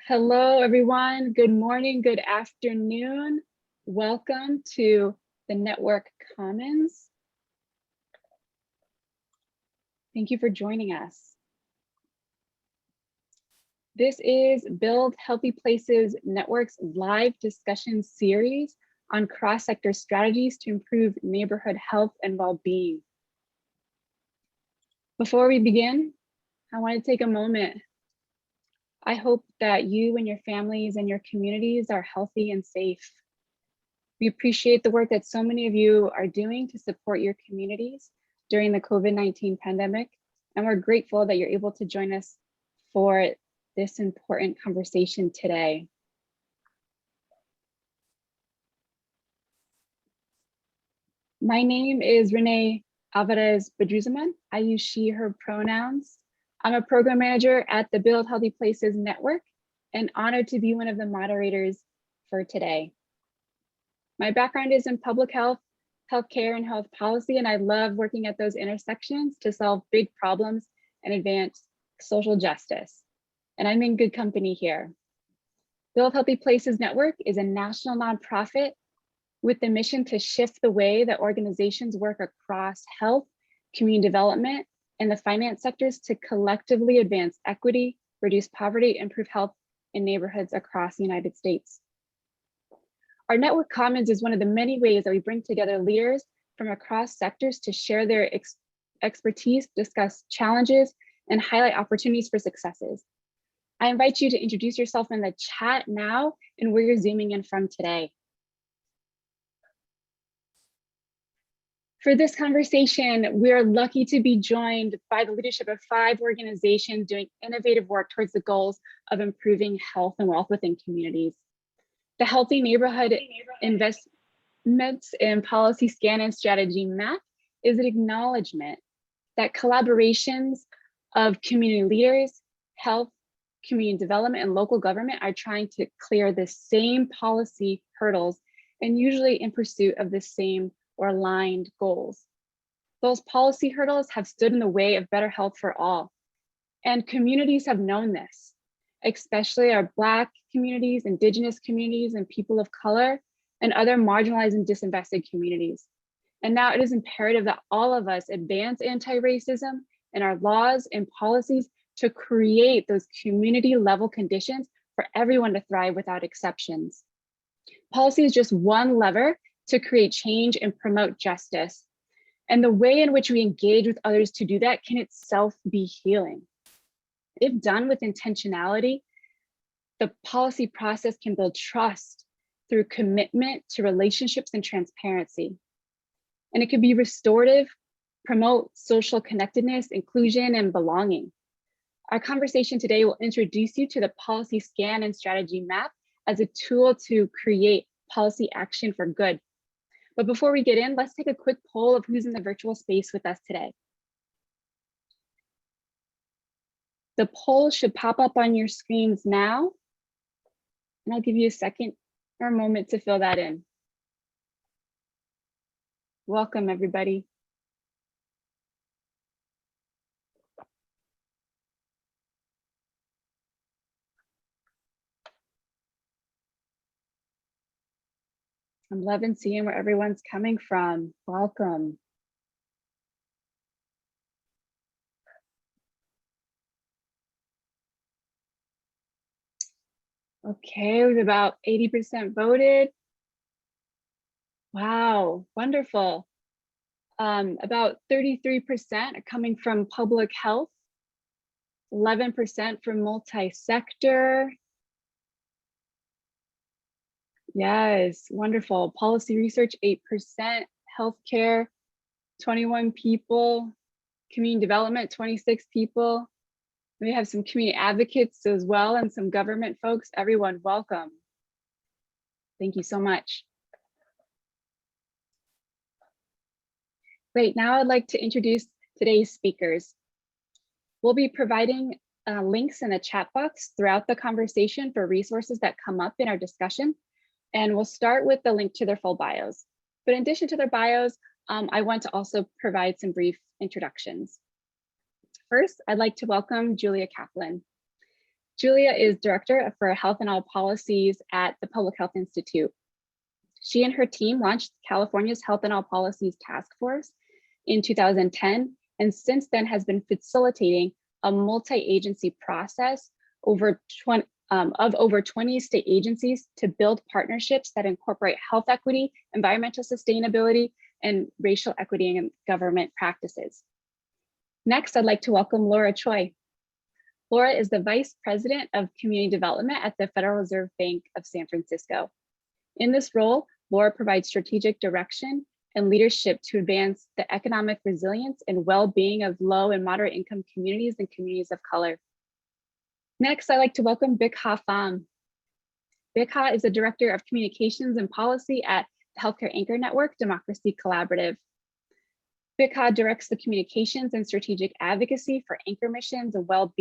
Hello, everyone. Good morning, good afternoon. Welcome to the Network Commons. Thank you for joining us. This is Build Healthy Places Network's live discussion series on cross-sector strategies to improve neighborhood health and well-being. Before we begin, I want to take a moment. I hope that you and your families and your communities are healthy and safe. We appreciate the work that so many of you are doing to support your communities during the COVID-19 pandemic, and we're grateful that you're able to join us for this important conversation today. My name is Renee Alvarez-Bedruzaman. I use she, her pronouns. I'm a program manager at the Build Healthy Places Network and honored to be one of the moderators for today. My background is in public health, healthcare, and health policy, and I love working at those intersections to solve big problems and advance social justice. And I'm in good company here. Build Healthy Places Network is a national nonprofit with the mission to shift the way that organizations work across health, community development, and the finance sectors to collectively advance equity, reduce poverty, improve health in neighborhoods across the United States. Our Network Commons is one of the many ways that we bring together leaders from across sectors to share their expertise, discuss challenges, and highlight opportunities for successes. I invite you to introduce yourself in the chat now and where you're zooming in from today. For this conversation, we're lucky to be joined by the leadership of 5 organizations doing innovative work towards the goals of improving health and wealth within communities. The Healthy Neighborhood Investments and Policy Scan and Strategy Map is an acknowledgement that collaborations of community leaders, health, community development, and local government are trying to clear the same policy hurdles and usually in pursuit of the same or aligned goals. Those policy hurdles have stood in the way of better health for all. And communities have known this, especially our Black communities, Indigenous communities, and people of color, and other marginalized and disinvested communities. And now it is imperative that all of us advance anti-racism in our laws and policies to create those community level conditions for everyone to thrive without exceptions. Policy is just one lever to create change and promote justice. And the way in which we engage with others to do that can itself be healing. If done with intentionality, the policy process can build trust through commitment to relationships and transparency. And it can be restorative, promote social connectedness, inclusion, and belonging. Our conversation today will introduce you to the Policy Scan and Strategy Map as a tool to create policy action for good. But before we get in, let's take a quick poll of who's in the virtual space with us today. The poll should pop up on your screens now, and I'll give you a second or a moment to fill that in. Welcome, everybody. I'm loving seeing where everyone's coming from. Welcome. Okay, we've about 80% voted. Wow, wonderful. About 33% are coming from public health, 11% from multi-sector. Yes, wonderful. Policy research, 8%, healthcare, 21 people, community development, 26 people. We have some community advocates as well and some government folks. Everyone, welcome. Thank you so much. Great, now I'd like to introduce today's speakers. We'll be providing links in the chat box throughout the conversation for resources that come up in our discussion. And we'll start with the link to their full bios. But in addition to their bios, I want to also provide some brief introductions. First, I'd like to welcome Julia Kaplan. Julia is Director for Health and All Policies at the Public Health Institute. She and her team launched California's Health and All Policies Task Force in 2010, and since then has been facilitating a multi-agency process of over 20 state agencies to build partnerships that incorporate health equity, environmental sustainability, and racial equity in government practices. Next, I'd like to welcome Laura Choi. Laura is the Vice President of Community Development at the Federal Reserve Bank of San Francisco. In this role, Laura provides strategic direction and leadership to advance the economic resilience and well-being of low and moderate income communities and communities of color. Next, I'd like to welcome Bich Pham. Bich is the Director of Communications and Policy at the Healthcare Anchor Network, Democracy Collaborative. Bich directs the communications and strategic advocacy for anchor missions and wealth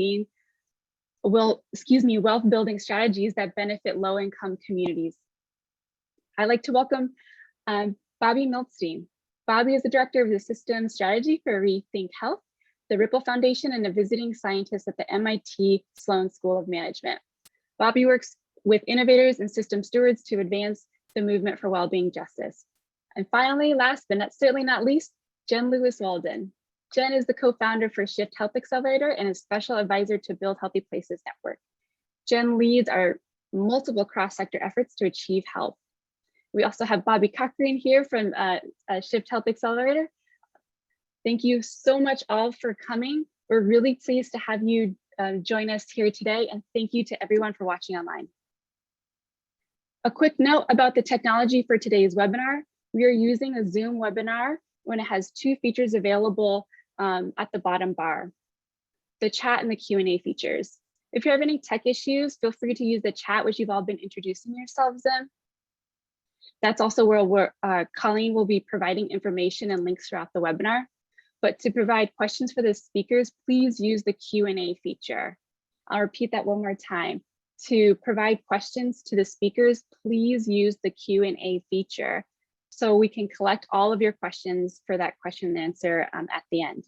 building strategies that benefit low-income communities. I'd like to welcome Bobby Mildstein. Bobby is the Director of the Systems Strategy for ReThink Health, the Ripple Foundation, and a visiting scientist at the MIT Sloan School of Management. Bobby works with innovators and system stewards to advance the movement for well-being justice. And finally, last but certainly not least, Jen Lewis Walden. Jen is the co-founder for Shift Health Accelerator and a special advisor to Build Healthy Places Network. Jen leads our multiple cross-sector efforts to achieve health. We also have Bobby Cochran here from Shift Health Accelerator. Thank you so much all for coming. We're really pleased to have you join us here today, and thank you to everyone for watching online. A quick note about the technology for today's webinar. We are using a Zoom webinar when it has two features available at the bottom bar, the chat and the Q&A features. If you have any tech issues, feel free to use the chat, which you've all been introducing yourselves in. That's also where Colleen will be providing information and links throughout the webinar. But to provide questions for the speakers, please use the Q&A feature. I'll repeat that one more time. To provide questions to the speakers, please use the Q&A feature so we can collect all of your questions for that question and answer at the end.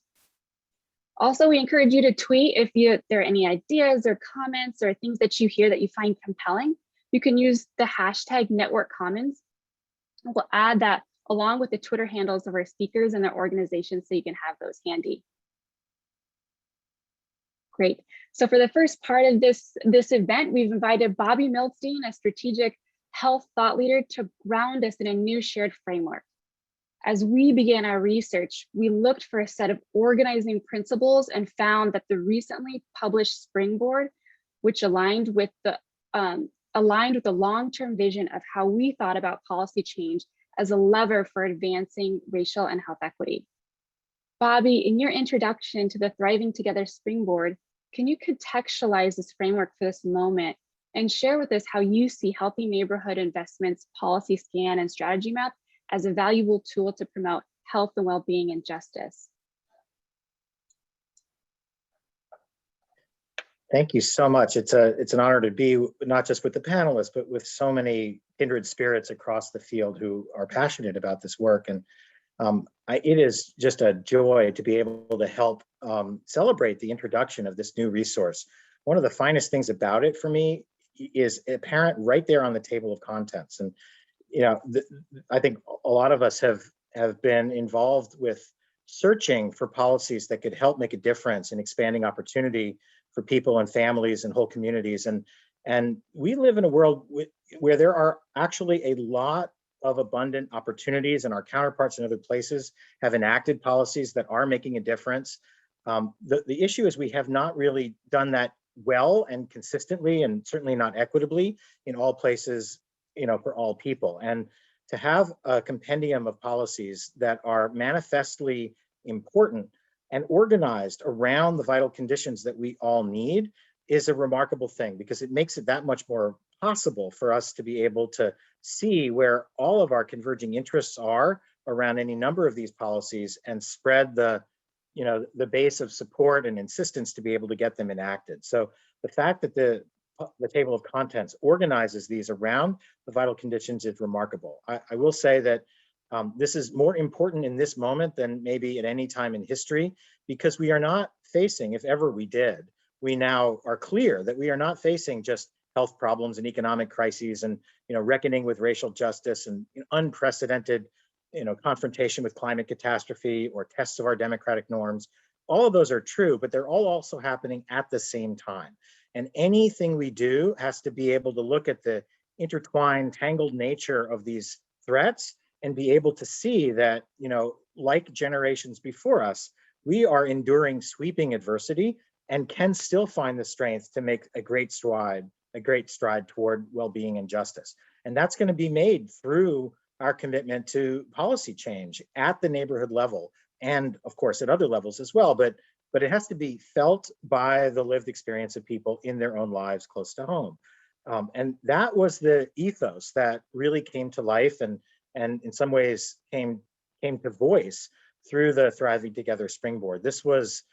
Also, we encourage you to tweet if there are any ideas or comments or things that you hear that you find compelling. You can use the hashtag #NetworkCommons. We'll add that along with the Twitter handles of our speakers and their organizations so you can have those handy. Great. So for the first part of this event, we've invited Bobby Mildstein, a strategic health thought leader, to ground us in a new shared framework. As we began our research, we looked for a set of organizing principles and found that the recently published Springboard, which aligned with the long-term vision of how we thought about policy change as a lever for advancing racial and health equity. Bobby, in your introduction to the Thriving Together Springboard, can you contextualize this framework for this moment and share with us how you see Healthy Neighborhood Investments Policy Scan and Strategy Map as a valuable tool to promote health and well-being and justice? Thank you so much. It's an honor to be not just with the panelists, but with so many kindred spirits across the field who are passionate about this work. And it is just a joy to be able to help celebrate the introduction of this new resource. One of the finest things about it for me is apparent right there on the table of contents. And I think a lot of us have been involved with searching for policies that could help make a difference in expanding opportunity for people and families and whole communities. And we live in a world where there are actually a lot of abundant opportunities, and our counterparts in other places have enacted policies that are making a difference. The issue is we have not really done that well and consistently, and certainly not equitably in all places, for all people. And to have a compendium of policies that are manifestly important and organized around the vital conditions that we all need is a remarkable thing, because it makes it that much more possible for us to be able to see where all of our converging interests are around any number of these policies and spread the base of support and insistence to be able to get them enacted. So the fact that the table of contents organizes these around the vital conditions is remarkable. I will say that this is more important in this moment than maybe at any time in history, because we are not facing, if ever we did, we now are clear that we are not facing just health problems and economic crises and reckoning with racial justice and unprecedented confrontation with climate catastrophe or tests of our democratic norms. All of those are true, but they're all also happening at the same time. And anything we do has to be able to look at the intertwined, tangled nature of these threats and be able to see that, like generations before us, we are enduring sweeping adversity and can still find the strength to make a great stride toward well-being and justice. And that's going to be made through our commitment to policy change at the neighborhood level, and of course at other levels as well, but it has to be felt by the lived experience of people in their own lives close to home. And that was the ethos that really came to life and in some ways came to voice through the Thriving Together Springboard. This was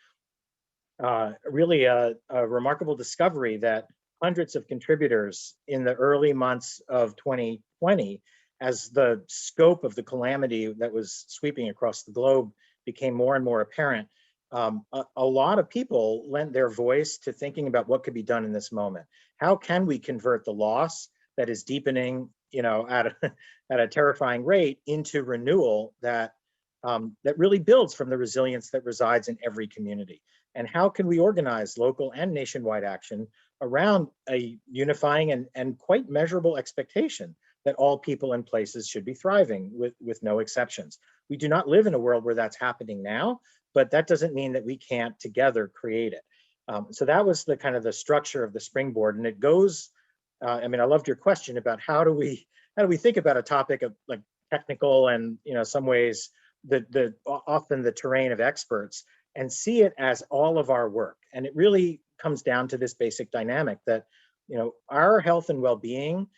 really a remarkable discovery that hundreds of contributors in the early months of 2020, as the scope of the calamity that was sweeping across the globe became more and more apparent, a lot of people lent their voice to thinking about what could be done in this moment. How can we convert the loss that is deepening, at a terrifying rate into renewal that really builds from the resilience that resides in every community? And how can we organize local and nationwide action around a unifying and quite measurable expectation that all people and places should be thriving with no exceptions? We do not live in a world where that's happening now, but that doesn't mean that we can't together create it. So that was the kind of the structure of the Springboard, and it goes. I loved your question about how do we think about a topic of like technical and some ways the often the terrain of experts, and see it as all of our work. And it really comes down to this basic dynamic that our health and well-being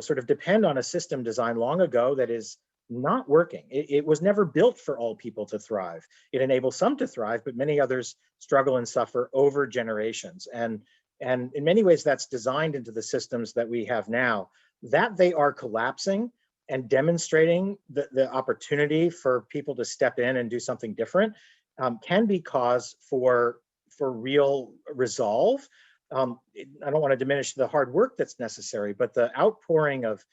sort of depend on a system designed long ago that is not working. It was never built for all people to thrive. It enables some to thrive, but many others struggle and suffer over generations. And in many ways, that's designed into the systems that we have now. That they are collapsing and demonstrating the opportunity for people to step in and do something different can be cause for real resolve. I don't want to diminish the hard work that's necessary, but the outpouring of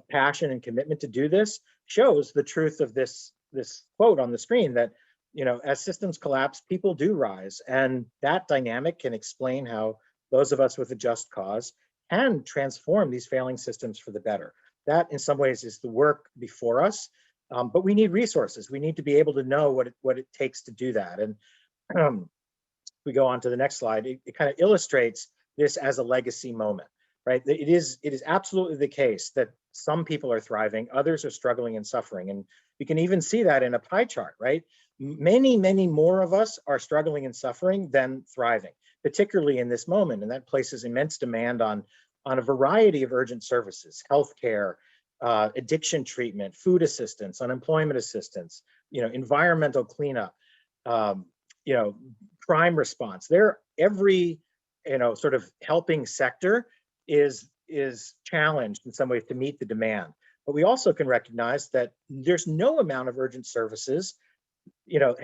passion and commitment to do this shows the truth of this quote on the screen that, as systems collapse, people do rise. And that dynamic can explain how those of us with a just cause can transform these failing systems for the better. That in some ways is the work before us, but we need resources. We need to be able to know what it takes to do that. And we go on to the next slide. It kind of illustrates this as a legacy moment, right? It is absolutely the case that some people are thriving, others are struggling and suffering. And you can even see that in a pie chart, right? Many, many more of us are struggling and suffering than thriving, particularly in this moment. And that places immense demand on a variety of urgent services, healthcare, addiction treatment, food assistance, unemployment assistance, environmental cleanup, crime response. Every sort of helping sector is challenged in some ways to meet the demand. But we also can recognize that there's no amount of urgent services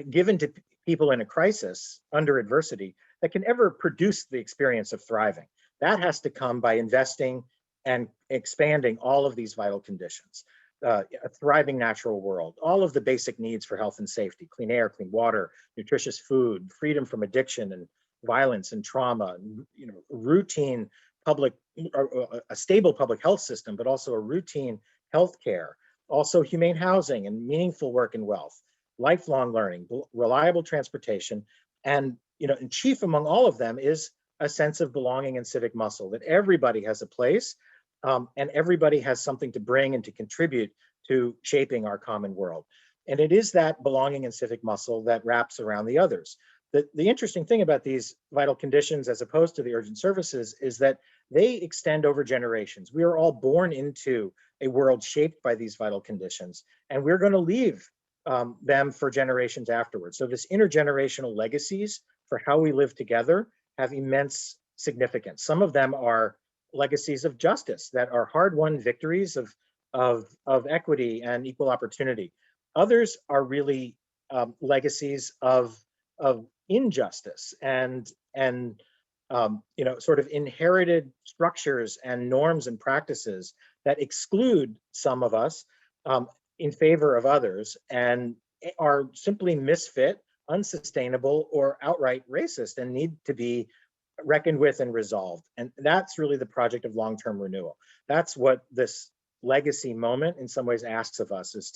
given to people in a crisis under adversity that can ever produce the experience of thriving. That has to come by investing and expanding all of these vital conditions. A thriving natural world, all of the basic needs for health and safety, clean air, clean water, nutritious food, freedom from addiction and violence and trauma, routine public, a stable public health system, but also a routine healthcare, also humane housing and meaningful work and wealth, lifelong learning, reliable transportation, and chief among all of them is a sense of belonging and civic muscle, that everybody has a place and everybody has something to bring and to contribute to shaping our common world. And it is that belonging and civic muscle that wraps around the others. The interesting thing about these vital conditions, as opposed to the urgent services, is that they extend over generations. We are all born into a world shaped by these vital conditions, and we're going to leave them for generations afterwards. So this intergenerational legacies for how we live together have immense significance. Some of them are legacies of justice that are hard-won victories of equity and equal opportunity. Others are really legacies of injustice and and sort of inherited structures and norms and practices that exclude some of us in favor of others and are simply misfit, unsustainable, or outright racist and need to be reckoned with and resolved. And that's really the project of long-term renewal. That's what this legacy moment in some ways asks of us, is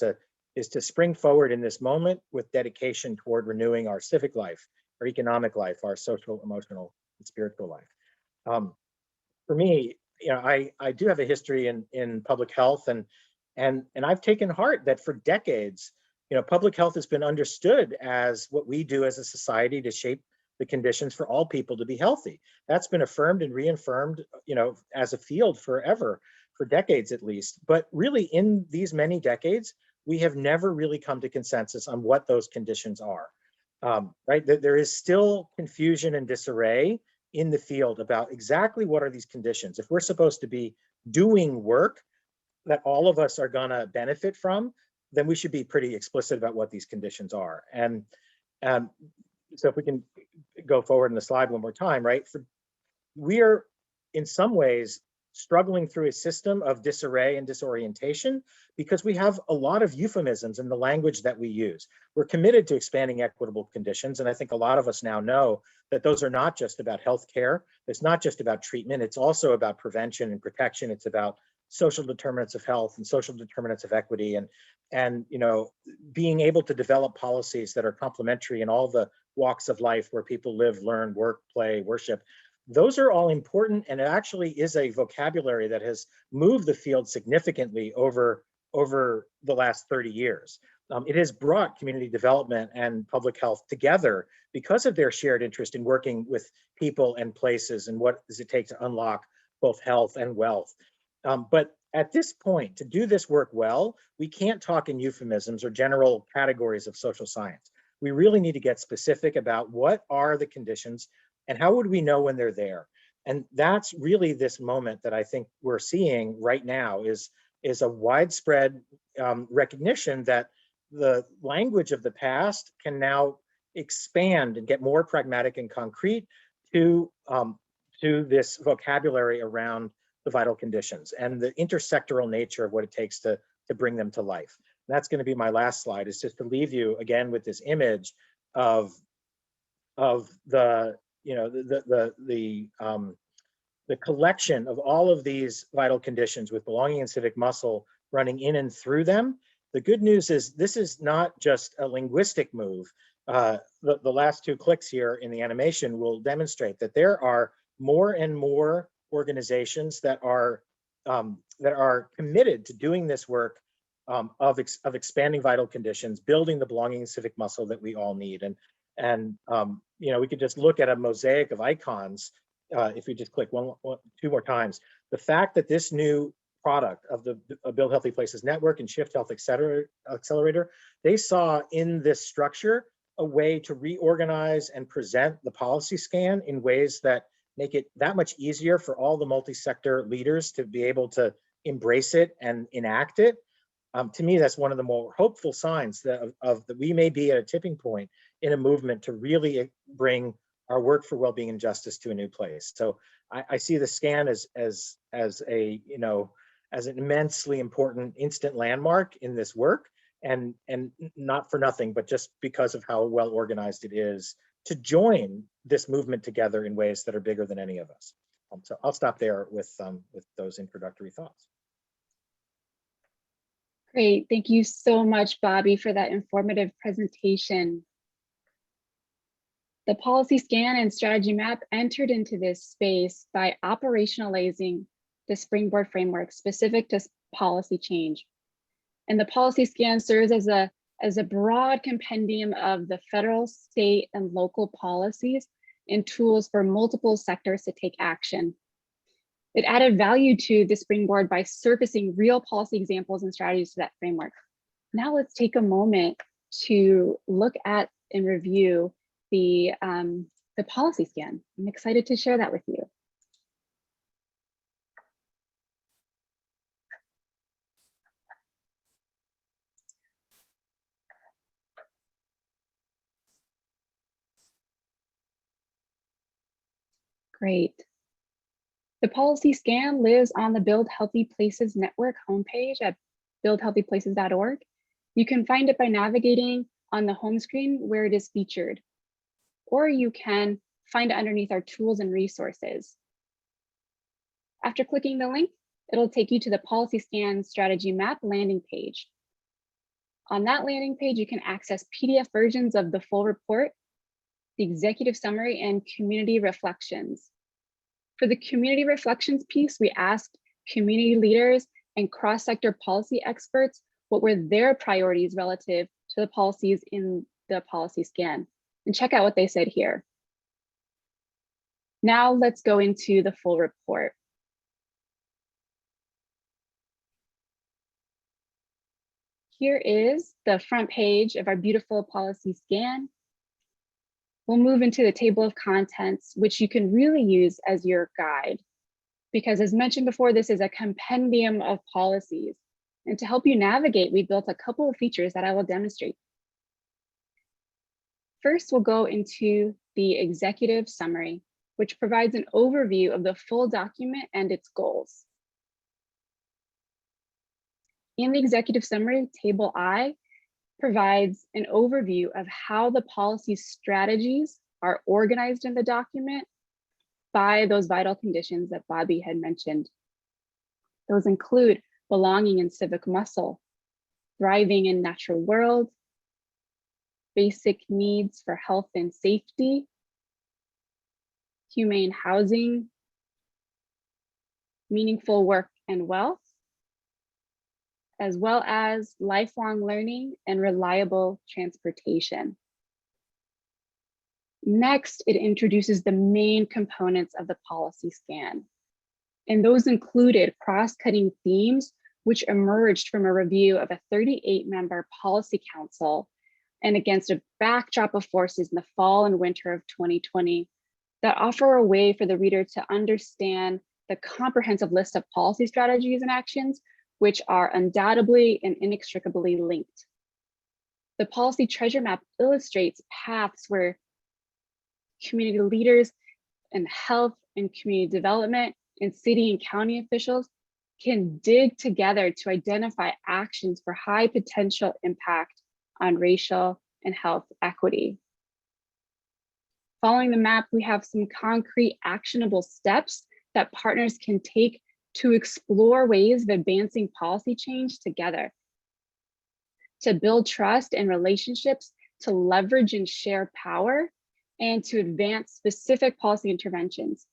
to spring forward in this moment with dedication toward renewing our civic life, our economic life, our social, emotional, and spiritual life. For me, I do have a history in public health, and I've taken heart that for decades, public health has been understood as what we do as a society to shape the conditions for all people to be healthy. That's been affirmed and reaffirmed, as a field forever, for decades at least. But really, in these many decades, we have never really come to consensus on what those conditions are. Right? There is still confusion and disarray in the field about exactly what are these conditions. If we're supposed to be doing work that all of us are gonna benefit from, then we should be pretty explicit about what these conditions are. And so if we can go forward in the slide one more time, right? We are in some ways struggling through a system of disarray and disorientation because we have a lot of euphemisms in the language that we use. We're committed to expanding equitable conditions, and I think a lot of us now know that those are not just about healthcare. It's not just about treatment. It's also about prevention and protection. It's about social determinants of health and social determinants of equity, and being able to develop policies that are complementary in all the walks of life where people live, learn, work, play, worship. Those are all important, and it actually is a vocabulary that has moved the field significantly over the last 30 years. It has brought community development and public health together because of their shared interest in working with people and places and what does it take to unlock both health and wealth. But at this point, to do this work well, we can't talk in euphemisms or general categories of social science. We really need to get specific about what are the conditions and how would we know when they're there? And that's really this moment that I think we're seeing right now is a widespread recognition that the language of the past can now expand and get more pragmatic and concrete to this vocabulary around the vital conditions and the intersectoral nature of what it takes to bring them to life. And that's going to be my last slide, is just to leave you again with this image of the the collection of all of these vital conditions with belonging and civic muscle running in and through them. The good news is this is not just a linguistic move. The last two clicks here in the animation will demonstrate that there are more and more organizations that are committed to doing this work of expanding vital conditions, building the belonging and civic muscle that we all need. And we could just look at a mosaic of icons. If we just click two more times, the fact that this new product of the Build Healthy Places Network and Shift Health Accelerator, they saw in this structure a way to reorganize and present the policy scan in ways that make it that much easier for all the multi-sector leaders to be able to embrace it and enact it. To me, that's one of the more hopeful signs that we may be at a tipping point in a movement to really bring our work for well-being and justice to a new place. So I see the scan as an immensely important instant landmark in this work, and not for nothing, but just because of how well organized it is to join this movement together in ways that are bigger than any of us. So I'll stop there with those introductory thoughts. Great, thank you so much, Bobby, for that informative presentation. The policy scan and strategy map entered into this space by operationalizing the Springboard framework specific to policy change. And the policy scan serves as a broad compendium of the federal, state, and local policies and tools for multiple sectors to take action. It added value to the Springboard by surfacing real policy examples and strategies to that framework. Now let's take a moment to look at and review the policy scan. I'm excited to share that with you. Great. The policy scan lives on the Build Healthy Places Network homepage at buildhealthyplaces.org. You can find it by navigating on the home screen where it is featured, or you can find it underneath our tools and resources. After clicking the link, it'll take you to the policy scan strategy map landing page. On that landing page, you can access PDF versions of the full report, the executive summary, and community reflections. For the community reflections piece, we asked community leaders and cross-sector policy experts what were their priorities relative to the policies in the policy scan. And check out what they said here. Now let's go into the full report. Here is the front page of our beautiful policy scan. We'll move into the table of contents, which you can really use as your guide, because as mentioned before, this is a compendium of policies. And to help you navigate, we built a couple of features that I will demonstrate. First, we'll go into the executive summary, which provides an overview of the full document and its goals. In the executive summary, table I provides an overview of how the policy strategies are organized in the document by those vital conditions that Bobby had mentioned. Those include belonging in civic muscle, thriving in natural world, basic needs for health and safety, humane housing, meaningful work and wealth, as well as lifelong learning and reliable transportation. Next, it introduces the main components of the policy scan. And those included cross-cutting themes, which emerged from a review of a 38-member policy council and against a backdrop of forces in the fall and winter of 2020 that offer a way for the reader to understand the comprehensive list of policy strategies and actions, which are undoubtedly and inextricably linked. The policy treasure map illustrates paths where community leaders and health and community development and city and county officials can dig together to identify actions for high potential impact on racial and health equity. Following the map, we have some concrete actionable steps that partners can take to explore ways of advancing policy change together, to build trust and relationships, to leverage and share power, and to advance specific policy interventions.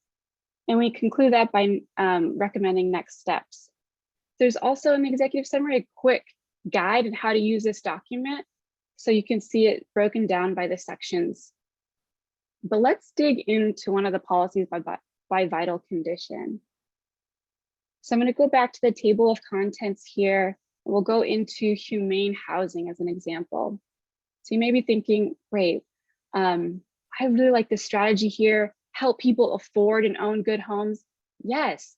And we conclude that by recommending next steps. There's also in the executive summary a quick guide on how to use this document, so you can see it broken down by the sections. But let's dig into one of the policies by vital condition. So I'm going to go back to the table of contents here. We'll go into humane housing as an example. So you may be thinking, great, I really like this strategy here, help people afford and own good homes. Yes.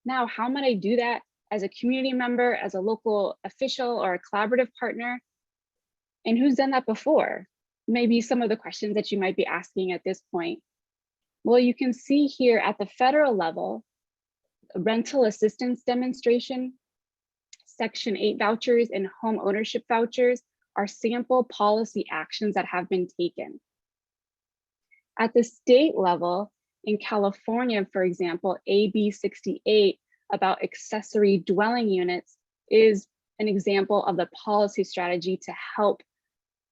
Now, how might I do that as a community member, as a local official, or a collaborative partner? And who's done that before? Maybe some of the questions that you might be asking at this point. Well, you can see here at the federal level, rental assistance demonstration, Section 8 vouchers, and home ownership vouchers are sample policy actions that have been taken. At the state level, in California, for example, AB 68 about accessory dwelling units is an example of the policy strategy to help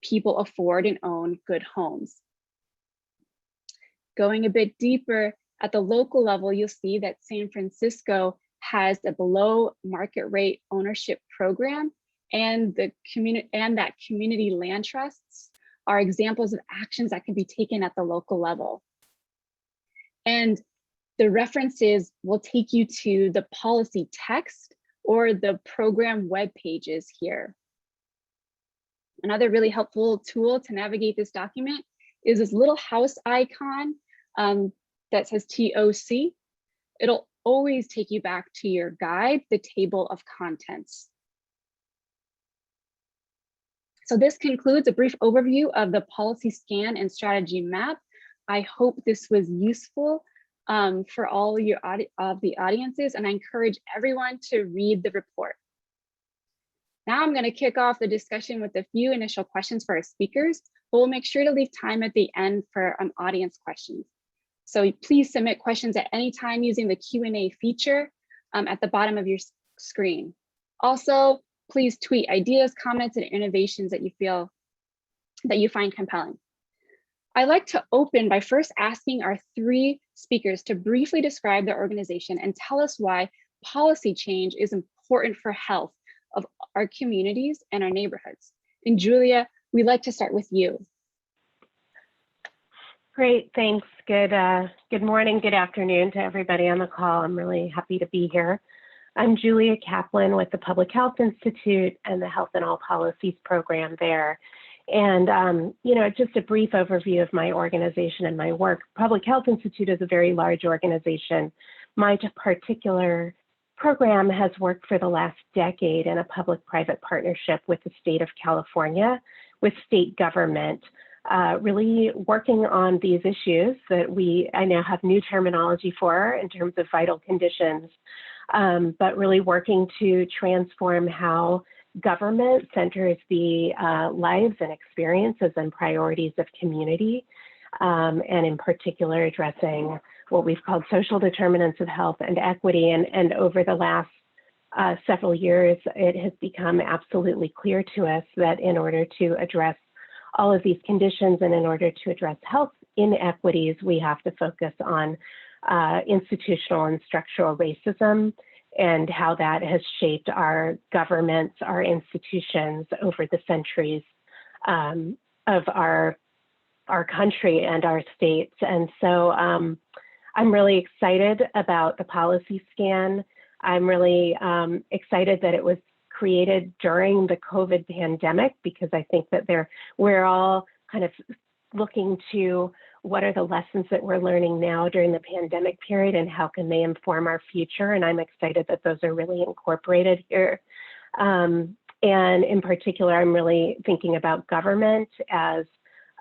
people afford and own good homes. Going a bit deeper, at the local level, you'll see that San Francisco has a below market rate ownership program, and that community land trusts are examples of actions that can be taken at the local level. And the references will take you to the policy text or the program web pages here. Another really helpful tool to navigate this document is this little house icon that says TOC. It'll always take you back to your guide, the table of contents. So this concludes a brief overview of the policy scan and strategy map. I hope this was useful. for all of the audiences, and I encourage everyone to read the report. Now I'm going to kick off the discussion with a few initial questions for our speakers, but we'll make sure to leave time at the end for audience questions. So please submit questions at any time using the Q&A feature at the bottom of your screen. Also, please tweet ideas, comments, and innovations that you find compelling. I'd like to open by first asking our three speakers to briefly describe their organization and tell us why policy change is important for health of our communities and our neighborhoods. And Julia, we'd like to start with you. Great, thanks. Good morning, good afternoon to everybody on the call. I'm really happy to be here. I'm Julia Kaplan with the Public Health Institute and the Health in All Policies program there. And, just a brief overview of my organization and my work. Public Health Institute is a very large organization. My particular program has worked for the last decade in a public-private partnership with the state of California, with state government, really working on these issues that I now have new terminology for in terms of vital conditions, but really working to transform how government centers the lives and experiences and priorities of community, and in particular addressing what we've called social determinants of health and equity. And over the last several years, it has become absolutely clear to us that in order to address all of these conditions and in order to address health inequities, we have to focus on institutional and structural racism and how that has shaped our governments, our institutions over the centuries of our country and our states. And so I'm really excited about the policy scan. I'm really excited that it was created during the COVID pandemic, because I think that we're all kind of looking to what are the lessons that we're learning now during the pandemic period and how can they inform our future. And I'm excited that those are really incorporated here. And in particular, I'm really thinking about government as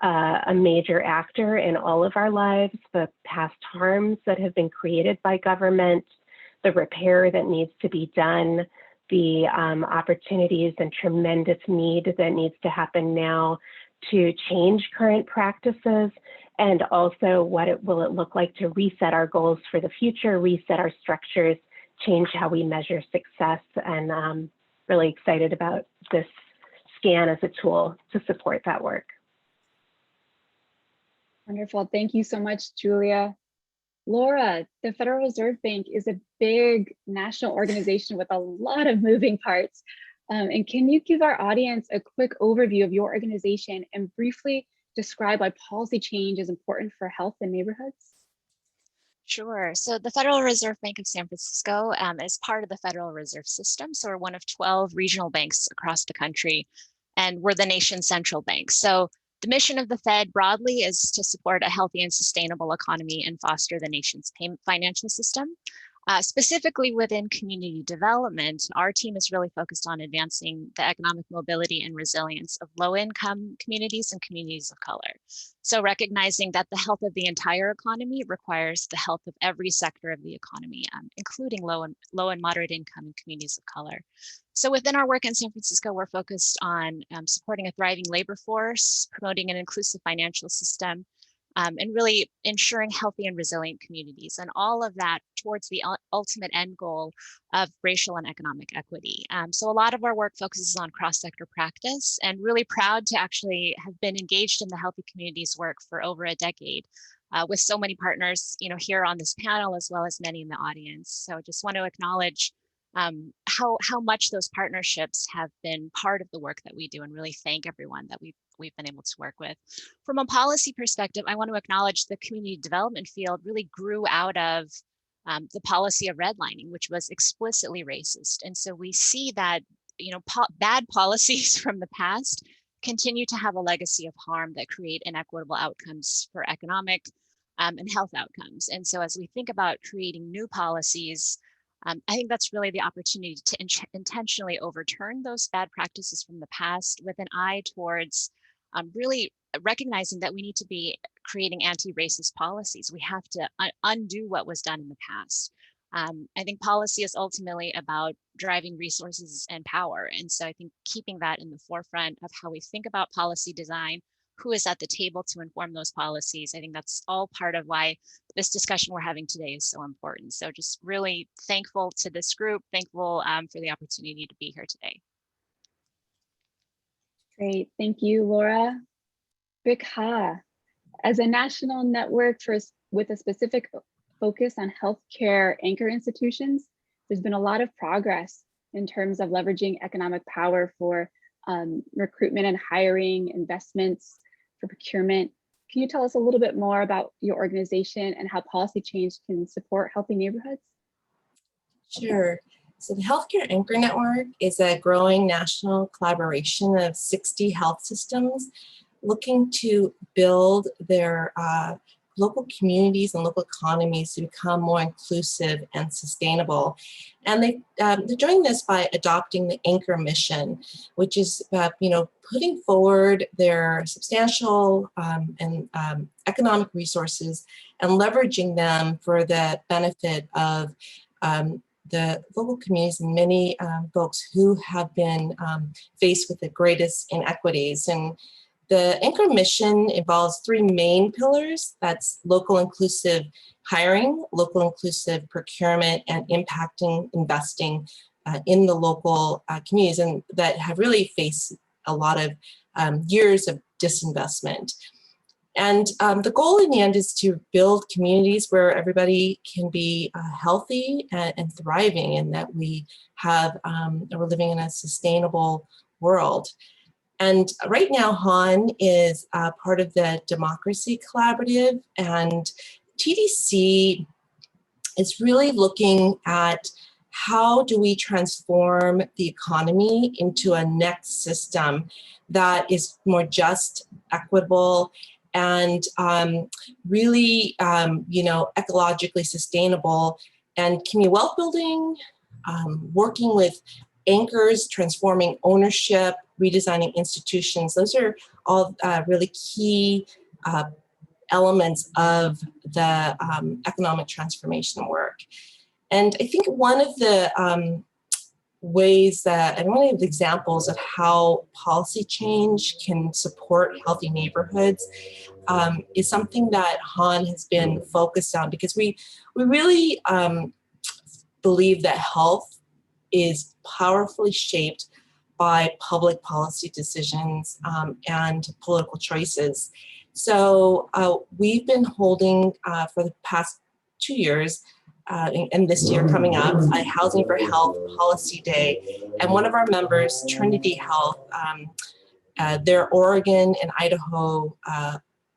a major actor in all of our lives, the past harms that have been created by government, the repair that needs to be done, the opportunities and tremendous need that needs to happen now to change current practices, and also will it look like to reset our goals for the future, reset our structures, change how we measure success, and really excited about this scan as a tool to support that work. Wonderful, thank you so much, Julia. Laura, the Federal Reserve Bank is a big national organization with a lot of moving parts. And can you give our audience a quick overview of your organization and briefly describe why policy change is important for health in neighborhoods? Sure. So the Federal Reserve Bank of San Francisco is part of the Federal Reserve System. So we're one of 12 regional banks across the country, and we're the nation's central bank. So the mission of the Fed broadly is to support a healthy and sustainable economy and foster the nation's financial system. Specifically within community development, our team is really focused on advancing the economic mobility and resilience of low-income communities and communities of color. So recognizing that the health of the entire economy requires the health of every sector of the economy, including low and moderate income and communities of color. So within our work in San Francisco, we're focused on supporting a thriving labor force, promoting an inclusive financial system, and really ensuring healthy and resilient communities, and all of that towards the ultimate end goal of racial and economic equity. So a lot of our work focuses on cross-sector practice, and really proud to actually have been engaged in the Healthy Communities work for over a decade with so many partners, here on this panel, as well as many in the audience. So I just want to acknowledge how much those partnerships have been part of the work that we do, and really thank everyone that we've been able to work with. From a policy perspective, I want to acknowledge the community development field really grew out of the policy of redlining, which was explicitly racist. And so we see that, bad policies from the past continue to have a legacy of harm that create inequitable outcomes for economic and health outcomes. And so as we think about creating new policies, I think that's really the opportunity to intentionally overturn those bad practices from the past with an eye towards really recognizing that we need to be creating anti-racist policies. We have to undo what was done in the past. I think policy is ultimately about driving resources and power. And so I think keeping that in the forefront of how we think about policy design, who is at the table to inform those policies, I think that's all part of why this discussion we're having today is so important. So just really thankful to this group, thankful for the opportunity to be here today. Great, thank you, Laura. Bich, as a national network with a specific focus on healthcare anchor institutions, there's been a lot of progress in terms of leveraging economic power for recruitment and hiring, investments, for procurement. Can you tell us a little bit more about your organization and how policy change can support healthy neighborhoods? Sure. So the Healthcare Anchor Network is a growing national collaboration of 60 health systems looking to build their local communities and local economies to become more inclusive and sustainable. And they're doing this by adopting the Anchor mission, which is putting forward their substantial and economic resources and leveraging them for the benefit of the local communities and many folks who have been faced with the greatest inequities. And the Anchor mission involves three main pillars. That's local inclusive hiring, local inclusive procurement, and impacting investing in the local communities, and that have really faced a lot of years of disinvestment. And the goal in the end is to build communities where everybody can be healthy and thriving, and that we have, we're living in a sustainable world. And right now, Han is part of the Democracy Collaborative, and TDC is really looking at how do we transform the economy into a next system that is more just, equitable, and really, ecologically sustainable, and community wealth building, working with anchors, transforming ownership, redesigning institutions. Those are all really key elements of the economic transformation work. And I think one of the ways that, and one of the examples of how policy change can support healthy neighborhoods is something that Han has been focused on, because we really believe that health is powerfully shaped by public policy decisions and political choices. So we've been holding for the past 2 years, and this year coming up, a Housing for Health Policy Day. And one of our members, Trinity Health, their Oregon and Idaho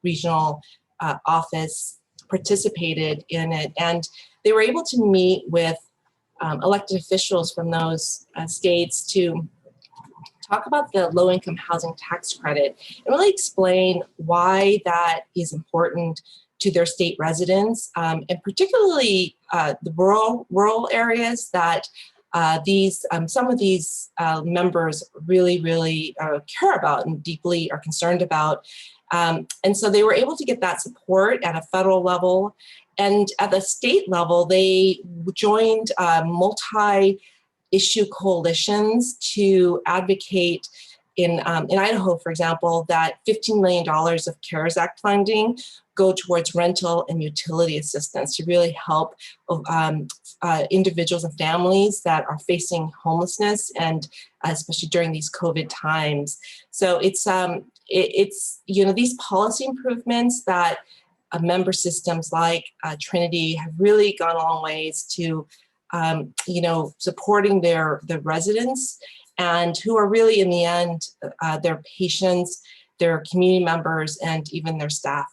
regional office participated in it. And they were able to meet with elected officials from those states to talk about the low-income housing tax credit and really explain why that is important to their state residents, and particularly the rural areas that some of these members really care about and deeply are concerned about. And so they were able to get that support at a federal level. And at the state level, they joined multi-issue coalitions to advocate in Idaho, for example, that $15 million of CARES Act funding go towards rental and utility assistance to really help individuals and families that are facing homelessness, and especially during these COVID times. So it's these policy improvements that member systems like Trinity have really gone a long ways to supporting the residents, and who are really in the end their patients, their community members, and even their staff.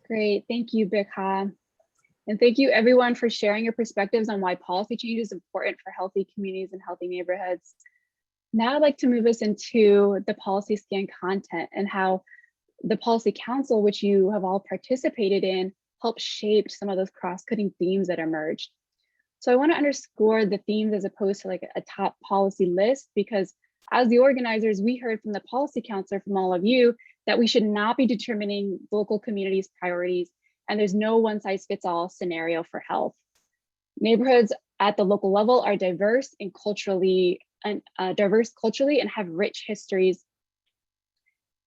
Great, thank you, Bich. And thank you everyone for sharing your perspectives on why policy change is important for healthy communities and healthy neighborhoods. Now I'd like to move us into the policy scan content and how the Policy Council, which you have all participated in, helped shape some of those cross-cutting themes that emerged. So I want to underscore the themes as opposed to like a top policy list, because as the organizers, we heard from the policy counselor, from all of you, that we should not be determining local communities' priorities, and there's no one-size-fits-all scenario for health. Neighborhoods at the local level are diverse culturally and have rich histories.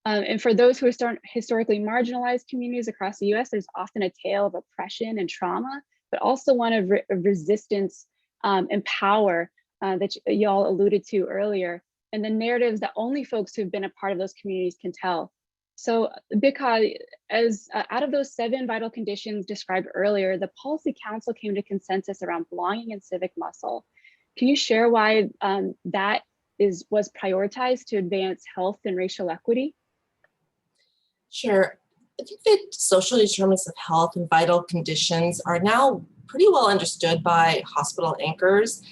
And for those who are historically marginalized communities across the US, there's often a tale of oppression and trauma, but also one of resistance and power that y'all alluded to earlier, and the narratives that only folks who've been a part of those communities can tell. So because as out of those 7 vital conditions described earlier, the Policy Council came to consensus around belonging and civic muscle. Can you share why that was prioritized to advance health and racial equity? Sure. I think that social determinants of health and vital conditions are now pretty well understood by hospital anchors.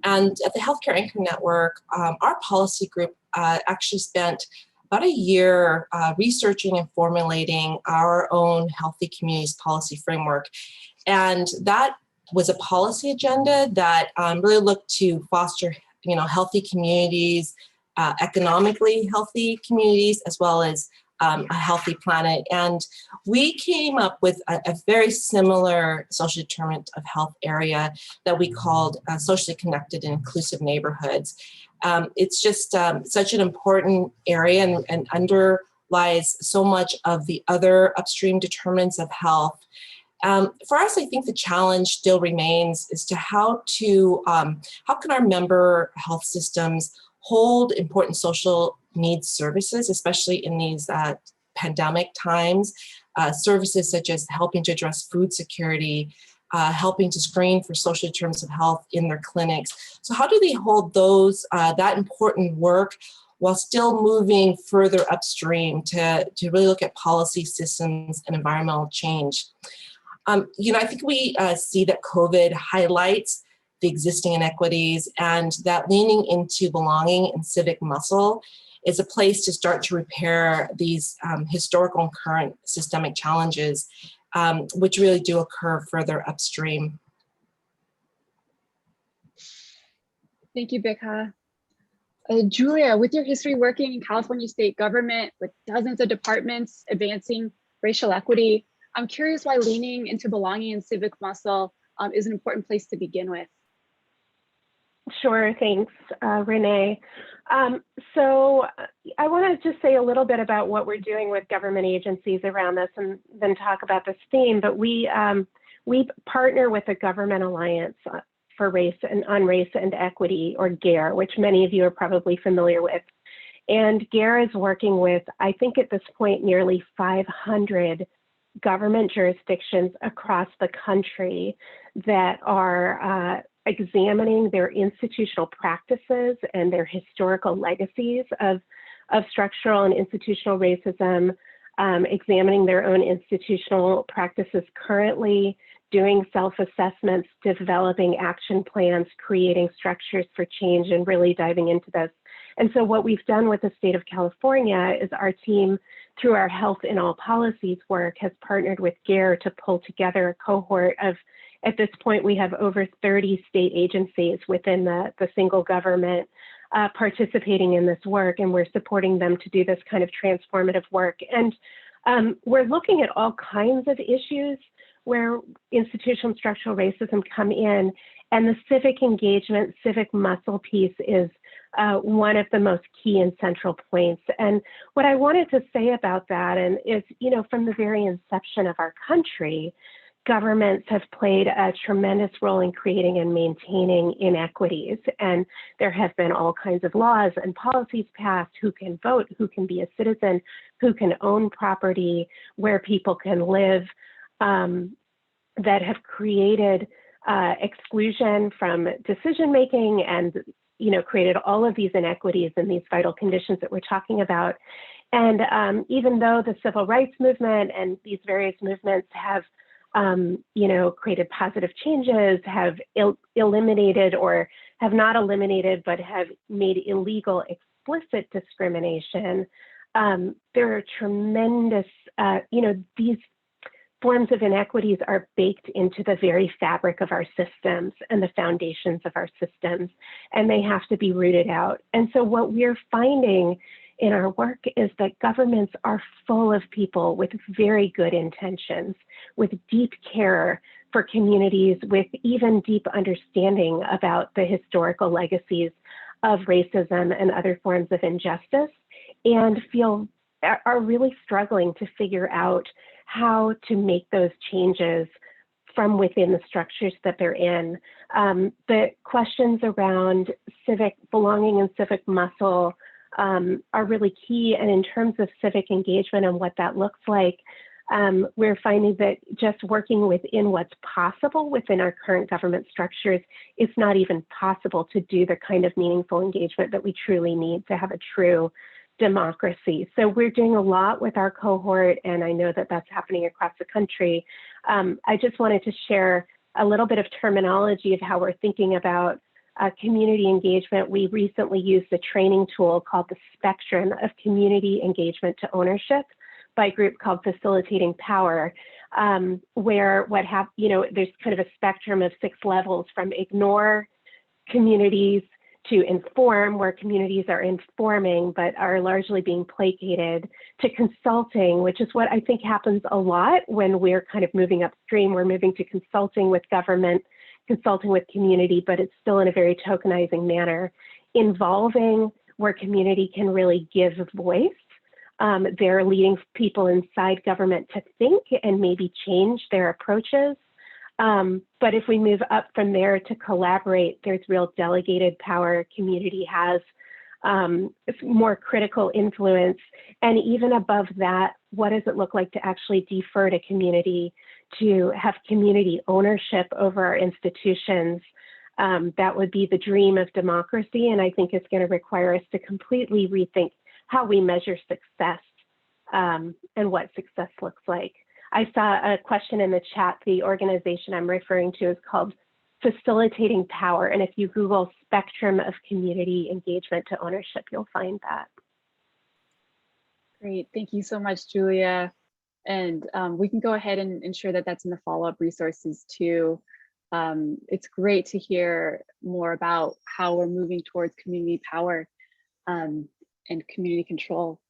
And at the Healthcare Anchor Network, our policy group actually spent about a year researching and formulating our own Healthy Communities policy framework. And that was a policy agenda that really looked to foster, healthy communities, economically healthy communities, as well as a healthy planet. And we came up with a very similar social determinant of health area that we called socially connected and inclusive neighborhoods. It's just such an important area and underlies so much of the other upstream determinants of health. For us, I think the challenge still remains as to how can our member health systems hold important social needs services, especially in these pandemic times, services such as helping to address food security, helping to screen for social determinants of health in their clinics. So how do they hold that important work while still moving further upstream to really look at policy systems and environmental change? I think we see that COVID highlights the existing inequities, and that leaning into belonging and civic muscle is a place to start to repair these historical and current systemic challenges, which really do occur further upstream. Thank you, Bich. Julia, with your history working in California state government with dozens of departments advancing racial equity, I'm curious why leaning into belonging and civic muscle is an important place to begin with. Sure, thanks, Renee. So I want to just say a little bit about what we're doing with government agencies around this and then talk about this theme, but we partner with the Government Alliance for Race and Equity, or GARE, which many of you are probably familiar with. And GARE is working with, I think at this point, nearly 500 government jurisdictions across the country that are examining their institutional practices and their historical legacies of structural and institutional racism, examining their own institutional practices currently, doing self-assessments, developing action plans, creating structures for change, and really diving into this. And so what we've done with the state of California is our team, through our Health in All Policies work, has partnered with GARE to pull together a cohort of, at this point, we have over 30 state agencies within the single government participating in this work, and we're supporting them to do this kind of transformative work. And we're looking at all kinds of issues where institutional and structural racism come in, and the civic engagement, civic muscle piece is one of the most key and central points. And what I wanted to say about that is, from the very inception of our country, governments have played a tremendous role in creating and maintaining inequities. And there have been all kinds of laws and policies passed: who can vote, who can be a citizen, who can own property, where people can live, that have created exclusion from decision-making and created all of these inequities and these vital conditions that we're talking about. And even though the civil rights movement and these various movements have created positive changes, have eliminated, or have not eliminated, but have made illegal explicit discrimination, there are tremendous, these forms of inequities are baked into the very fabric of our systems and the foundations of our systems, and they have to be rooted out. And so what we're finding in our work is that governments are full of people with very good intentions, with deep care for communities, with even deep understanding about the historical legacies of racism and other forms of injustice, and are really struggling to figure out how to make those changes from within the structures that they're in. The questions around civic belonging and civic muscle are really key. And in terms of civic engagement and what that looks like, we're finding that just working within what's possible within our current government structures, it's not even possible to do the kind of meaningful engagement that we truly need to have a true democracy. So we're doing a lot with our cohort, and I know that that's happening across the country. I just wanted to share a little bit of terminology of how we're thinking about community engagement. We recently used a training tool called the Spectrum of Community Engagement to Ownership by a group called Facilitating Power, where there's kind of a spectrum of 6 levels, from ignore communities to inform, where communities are informing but are largely being placated, to consulting, which is what I think happens a lot when we're kind of moving upstream. We're moving to consulting with government, consulting with community, but it's still in a very tokenizing manner. Involving, where community can really give voice. They're leading people inside government to think and maybe change their approaches. But if we move up from there to collaborate, there's real delegated power. Community has more critical influence. And even above that, what does it look like to actually defer to community, to have community ownership over our institutions? That would be the dream of democracy. And I think it's going to require us to completely rethink how we measure success and what success looks like. I saw a question in the chat. The organization I'm referring to is called Facilitating Power. And if you Google Spectrum of Community Engagement to Ownership, you'll find that. Great, thank you so much, Julia. And we can go ahead and ensure that that's in the follow-up resources too. It's great to hear more about how we're moving towards community power and community control.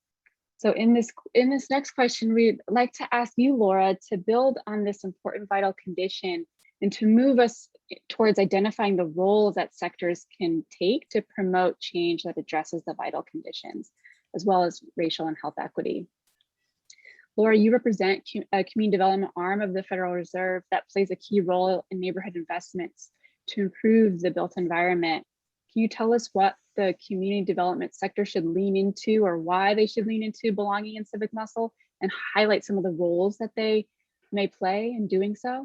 So in this next question, we'd like to ask you, Laura, to build on this important vital condition and to move us towards identifying the roles that sectors can take to promote change that addresses the vital conditions, as well as racial and health equity. Laura, you represent a community development arm of the Federal Reserve that plays a key role in neighborhood investments to improve the built environment. Can you tell us what the community development sector should lean into, or why they should lean into belonging and civic muscle, and highlight some of the roles that they may play in doing so?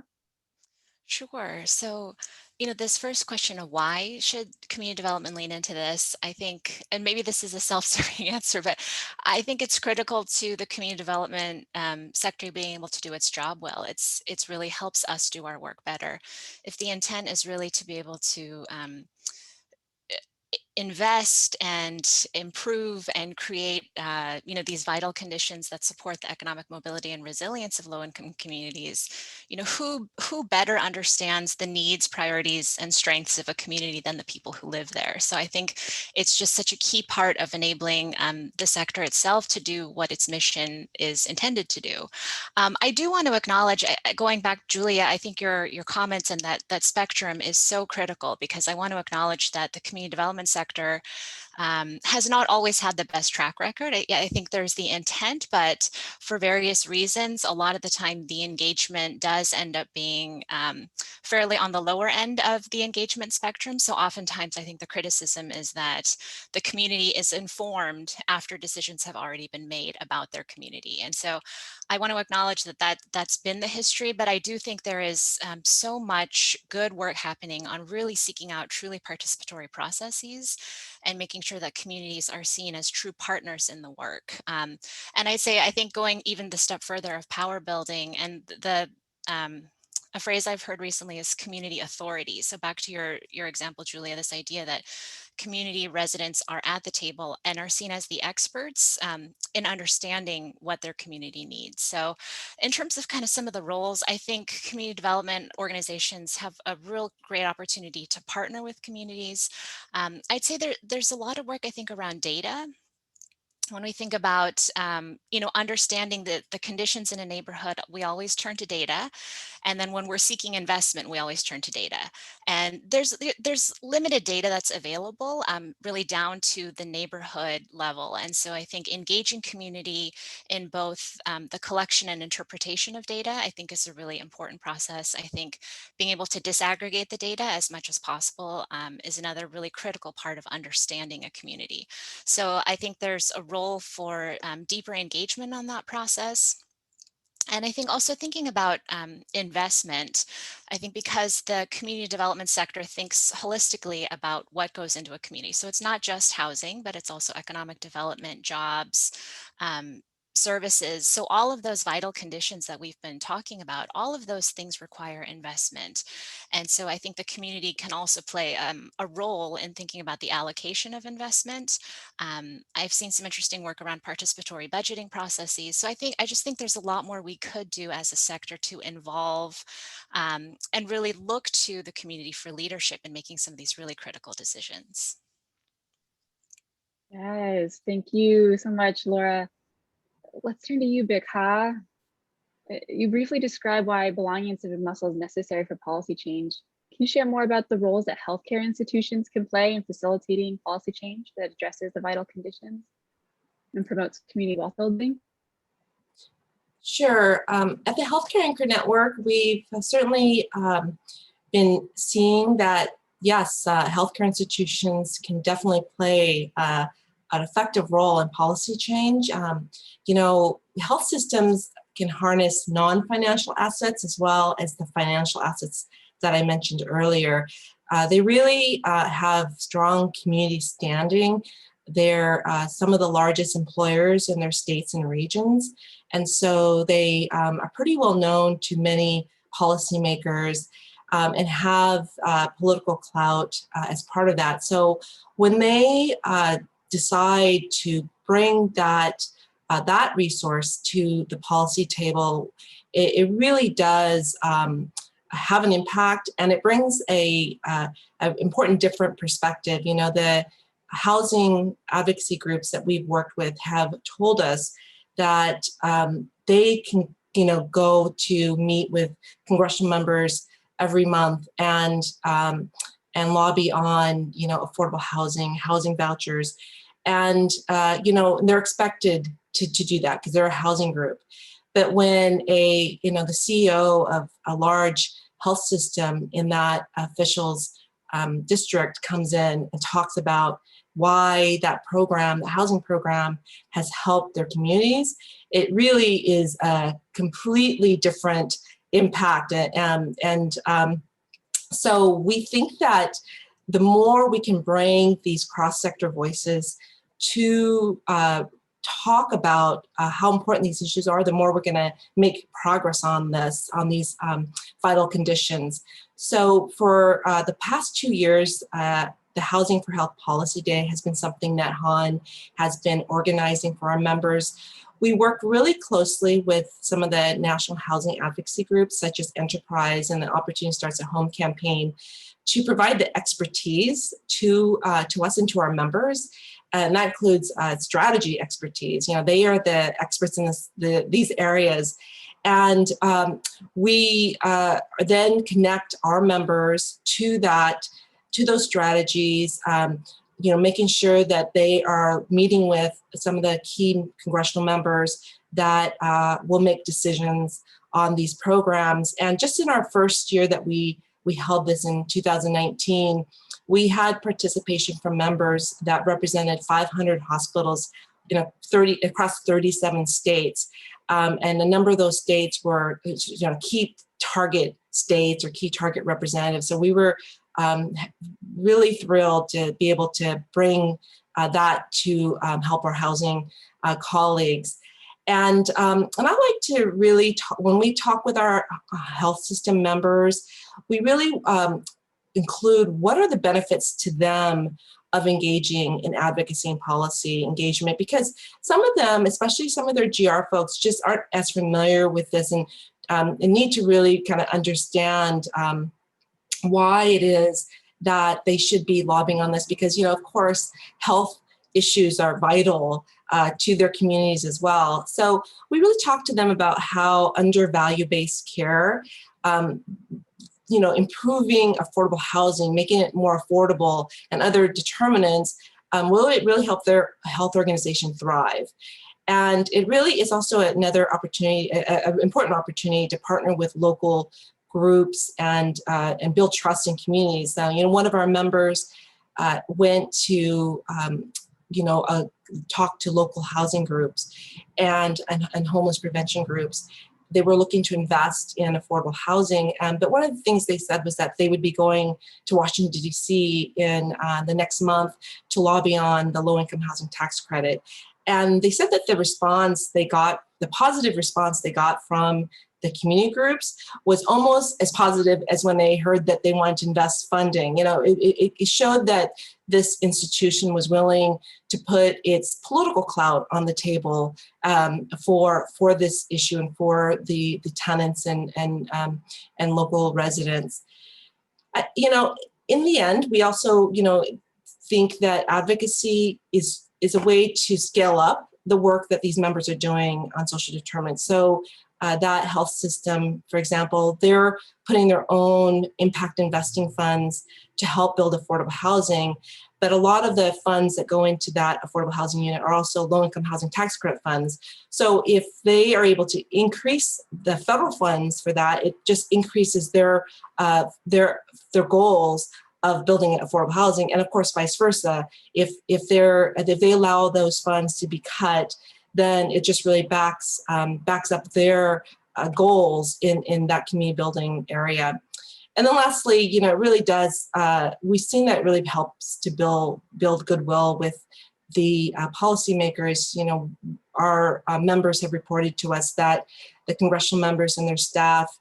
Sure. So, this first question of why should community development lean into this, I think, and maybe this is a self-serving answer, but I think it's critical to the community development sector being able to do its job well. It's really helps us do our work better. If the intent is really to be able to invest and improve and create these vital conditions that support the economic mobility and resilience of low-income communities, who better understands the needs, priorities, and strengths of a community than the people who live there. So I think it's just such a key part of enabling the sector itself to do what its mission is intended to do. I do want to acknowledge, going back, Julia, I think your comments and that spectrum is so critical, because I want to acknowledge that the community development sector has not always had the best track record. I think there's the intent, but for various reasons, a lot of the time the engagement does end up being fairly on the lower end of the engagement spectrum. So oftentimes I think the criticism is that the community is informed after decisions have already been made about their community. And so I want to acknowledge that's been the history, but I do think there is so much good work happening on really seeking out truly participatory processes and making sure that communities are seen as true partners in the work. And I think going even the step further of power building and the a phrase I've heard recently is community authority. So back to your example, Julia, this idea that community residents are at the table and are seen as the experts in understanding what their community needs. So in terms of kind of some of the roles, I think community development organizations have a real great opportunity to partner with communities. I'd say there's a lot of work, I think, around data. When we think about, understanding the conditions in a neighborhood, we always turn to data. And then when we're seeking investment, we always turn to data. And there's limited data that's available, really down to the neighborhood level. And so I think engaging community in both the collection and interpretation of data, I think is a really important process. I think being able to disaggregate the data as much as possible is another really critical part of understanding a community. So I think there's a role for deeper engagement on that process. And I think also thinking about investment, I think because the community development sector thinks holistically about what goes into a community. So it's not just housing, but it's also economic development, jobs, services. So all of those vital conditions that we've been talking about, all of those things require investment. And so I think the community can also play a role in thinking about the allocation of investment. I've seen some interesting work around participatory budgeting processes. So I just think there's a lot more we could do as a sector to involve and really look to the community for leadership in making some of these really critical decisions. Yes, thank you so much, Laura. Let's turn to you, Bich. You briefly described why belonging in civic muscle is necessary for policy change. Can you share more about the roles that healthcare institutions can play in facilitating policy change that addresses the vital conditions and promotes community wealth building? Sure. At the Healthcare Anchor Network, we've certainly been seeing that, yes, healthcare institutions can definitely play an effective role in policy change. Health systems can harness non-financial assets as well as the financial assets that I mentioned earlier. They really have strong community standing. They're some of the largest employers in their states and regions. And so they are pretty well known to many policymakers and have political clout as part of that. So when they decide to bring that resource to the policy table, it really does have an impact, and it brings an important different perspective. The housing advocacy groups that we've worked with have told us that they can, go to meet with congressional members every month and lobby on, affordable housing vouchers, and they're expected to do that because they're a housing group. But when the CEO of a large health system in that official's district comes in and talks about why that program, the housing program, has helped their communities, it really is a completely different impact. So we think that the more we can bring these cross-sector voices to talk about how important these issues are, the more we're going to make progress on these vital conditions. So for the past 2 years, the Housing for Health Policy Day has been something that HAN has been organizing for our members. We work really closely with some of the national housing advocacy groups, such as Enterprise and the Opportunity Starts at Home campaign, to provide the expertise to us and to our members. And that includes strategy expertise. They are the experts in these areas. And we then connect our members to those strategies, making sure that they are meeting with some of the key congressional members that will make decisions on these programs. And just in our first year that we held this in 2019, we had participation from members that represented 500 hospitals, across 37 states. And a number of those states were, key target states or key target representatives. So we were really thrilled to be able to bring that to help our housing colleagues. And I like to really talk, when we talk with our health system members, we really include what are the benefits to them of engaging in advocacy and policy engagement, because some of them, especially some of their GR folks, just aren't as familiar with this and need to really kind of understand why it is that they should be lobbying on this, because, you know, of course, health issues are vital to their communities as well. So we really talk to them about how under value-based care, you know, improving affordable housing, making it more affordable, and other determinants will it really help their health organization thrive. And it really is also another opportunity, an important opportunity to partner with local groups and build trust in communities. You know, one of our members went to, you know, talk to local housing groups and homeless prevention groups. They were looking to invest in affordable housing. But one of the things they said was that they would be going to Washington, D.C. in the next month to lobby on the low-income housing tax credit. And they said that the response they got, the positive response they got from the community groups was almost as positive as when they heard that they wanted to invest funding. You know, it showed that this institution was willing to put its political clout on the table for this issue and for the tenants and local residents. You know, in the end, we also, you know, think that advocacy is a way to scale up the work that these members are doing on social determinants. So that health system, for example, they're putting their own impact investing funds to help build affordable housing. But a lot of the funds that go into that affordable housing unit are also low-income housing tax credit funds. So if they are able to increase the federal funds for that, it just increases their goals of building affordable housing, and of course, vice versa. If they allow those funds to be cut, then it just really backs up their goals in that community building area. And then lastly, you know, it really does, we've seen that it really helps to build goodwill with the policymakers. You know, our members have reported to us that the congressional members and their staff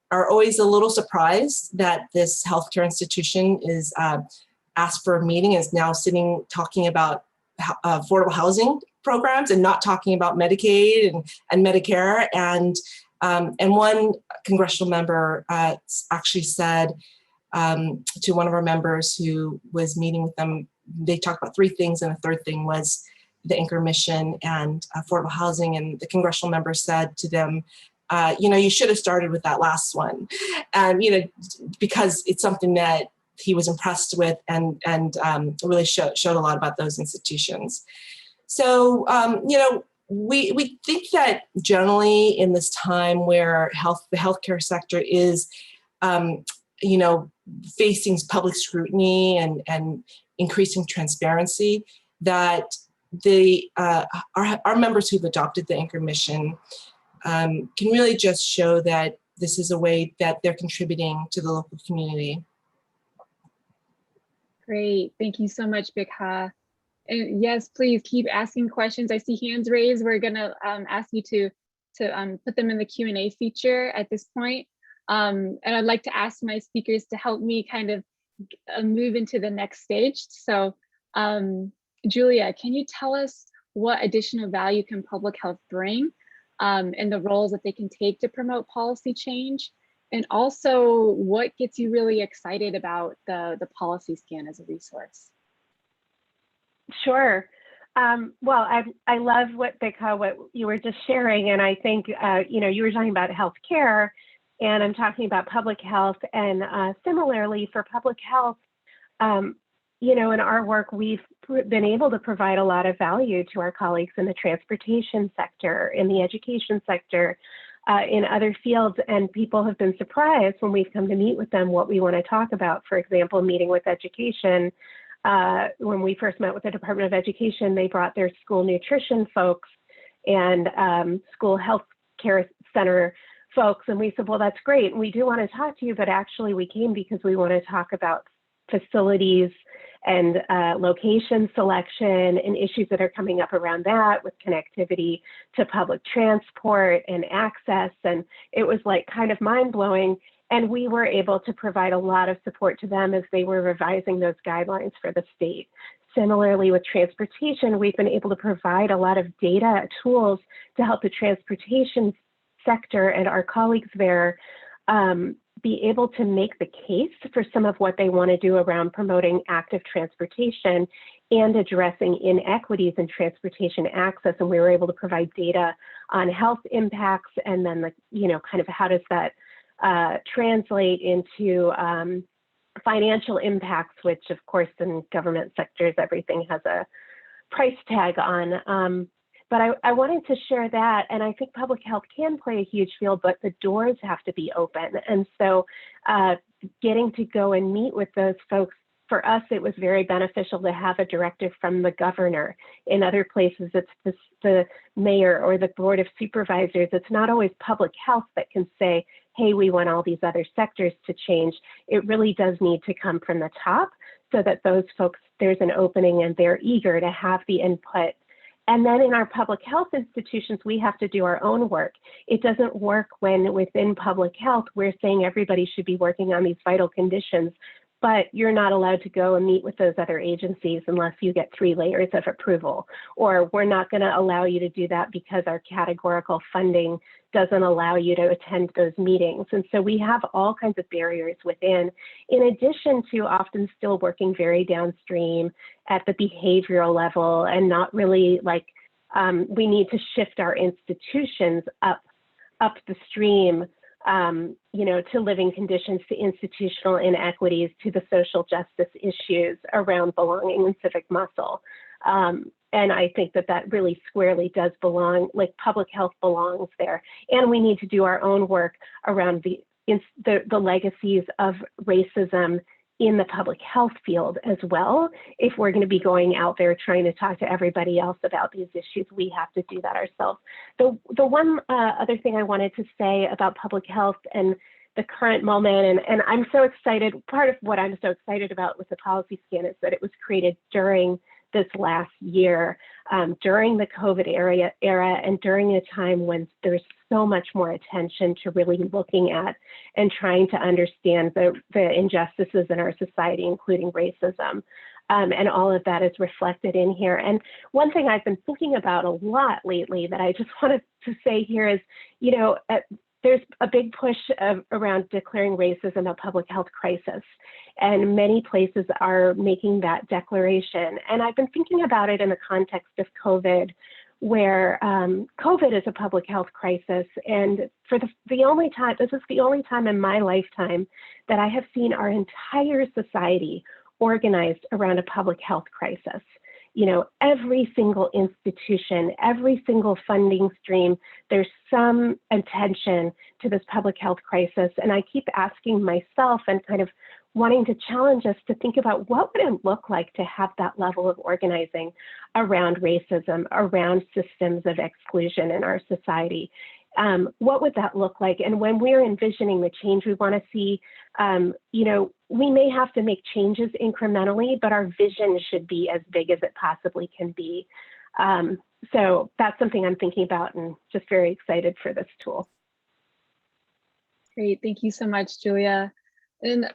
are always a little surprised that this healthcare institution is asked for a meeting, is now sitting talking about affordable housing programs and not talking about Medicaid and Medicare. And one congressional member actually said to one of our members who was meeting with them, they talked about three things, and the third thing was the anchor mission and affordable housing. And the congressional member said to them, you know, you should have started with that last one, you know, because it's something that he was impressed with and really showed a lot about those institutions. So, you know, we think that generally in this time where the healthcare sector is, you know, facing public scrutiny and increasing transparency, that our members who've adopted the anchor mission can really just show that this is a way that they're contributing to the local community. Great, thank you so much, Bich. And yes, please keep asking questions. I see hands raised. We're gonna ask you to put them in the Q&A feature at this point. And I'd like to ask my speakers to help me kind of move into the next stage. So Julia, can you tell us what additional value can public health bring and the roles that they can take to promote policy change? And also what gets you really excited about the policy scan as a resource? Sure. Well, I love what you were just sharing, and I think you know, you were talking about healthcare, and I'm talking about public health, and similarly for public health, you know, in our work, we've been able to provide a lot of value to our colleagues in the transportation sector, in the education sector, in other fields, and people have been surprised when we've come to meet with them what we want to talk about. For example, meeting with education. When we first met with the Department of Education, they brought their school nutrition folks and school health care center folks, and we said, well, that's great, and we do want to talk to you, but actually we came because we want to talk about facilities and location selection and issues that are coming up around that with connectivity to public transport and access. And it was like kind of mind-blowing. And we were able to provide a lot of support to them as they were revising those guidelines for the state. Similarly, with transportation, we've been able to provide a lot of data tools to help the transportation sector and our colleagues there be able to make the case for some of what they want to do around promoting active transportation and addressing inequities in transportation access. And we were able to provide data on health impacts, and then kind of how does that translate into financial impacts, which of course in government sectors, everything has a price tag on. But I wanted to share that, and I think public health can play a huge field, but the doors have to be open. And so getting to go and meet with those folks, for us, it was very beneficial to have a directive from the governor. In other places, it's the mayor or the board of supervisors. It's not always public health that can say, hey, we want all these other sectors to change. It really does need to come from the top so that those folks, there's an opening and they're eager to have the input. And then in our public health institutions, we have to do our own work. It doesn't work when within public health, we're saying everybody should be working on these vital conditions, but you're not allowed to go and meet with those other agencies unless you get 3 layers of approval. Or we're not going to allow you to do that because our categorical funding doesn't allow you to attend those meetings. And so we have all kinds of barriers within, in addition to often still working very downstream at the behavioral level and not really like, we need to shift our institutions up the stream, to living conditions, to institutional inequities, to the social justice issues around belonging and civic muscle. And I think that that really squarely does belong, like public health belongs there. And we need to do our own work around the legacies of racism in the public health field as well. If we're going to be going out there trying to talk to everybody else about these issues, we have to do that ourselves. The one other thing I wanted to say about public health and the current moment, and I'm so excited, part of what I'm so excited about with the policy scan is that it was created during this last year, during the COVID era and during a time when there's so much more attention to really looking at and trying to understand the injustices in our society, including racism. And all of that is reflected in here. And one thing I've been thinking about a lot lately that I just wanted to say here is, there's a big push around declaring racism a public health crisis. And many places are making that declaration. And I've been thinking about it in the context of COVID, where COVID is a public health crisis. And for the only time, this is the only time in my lifetime that I have seen our entire society organized around a public health crisis. Every single institution, every single funding stream, there's some attention to this public health crisis. And I keep asking myself and kind of wanting to challenge us to think about what would it look like to have that level of organizing around racism, around systems of exclusion in our society. What would that look like? And when we're envisioning the change we want to see, we may have to make changes incrementally, but our vision should be as big as it possibly can be. So that's something I'm thinking about and just very excited for this tool. Great, thank you so much, Julia. And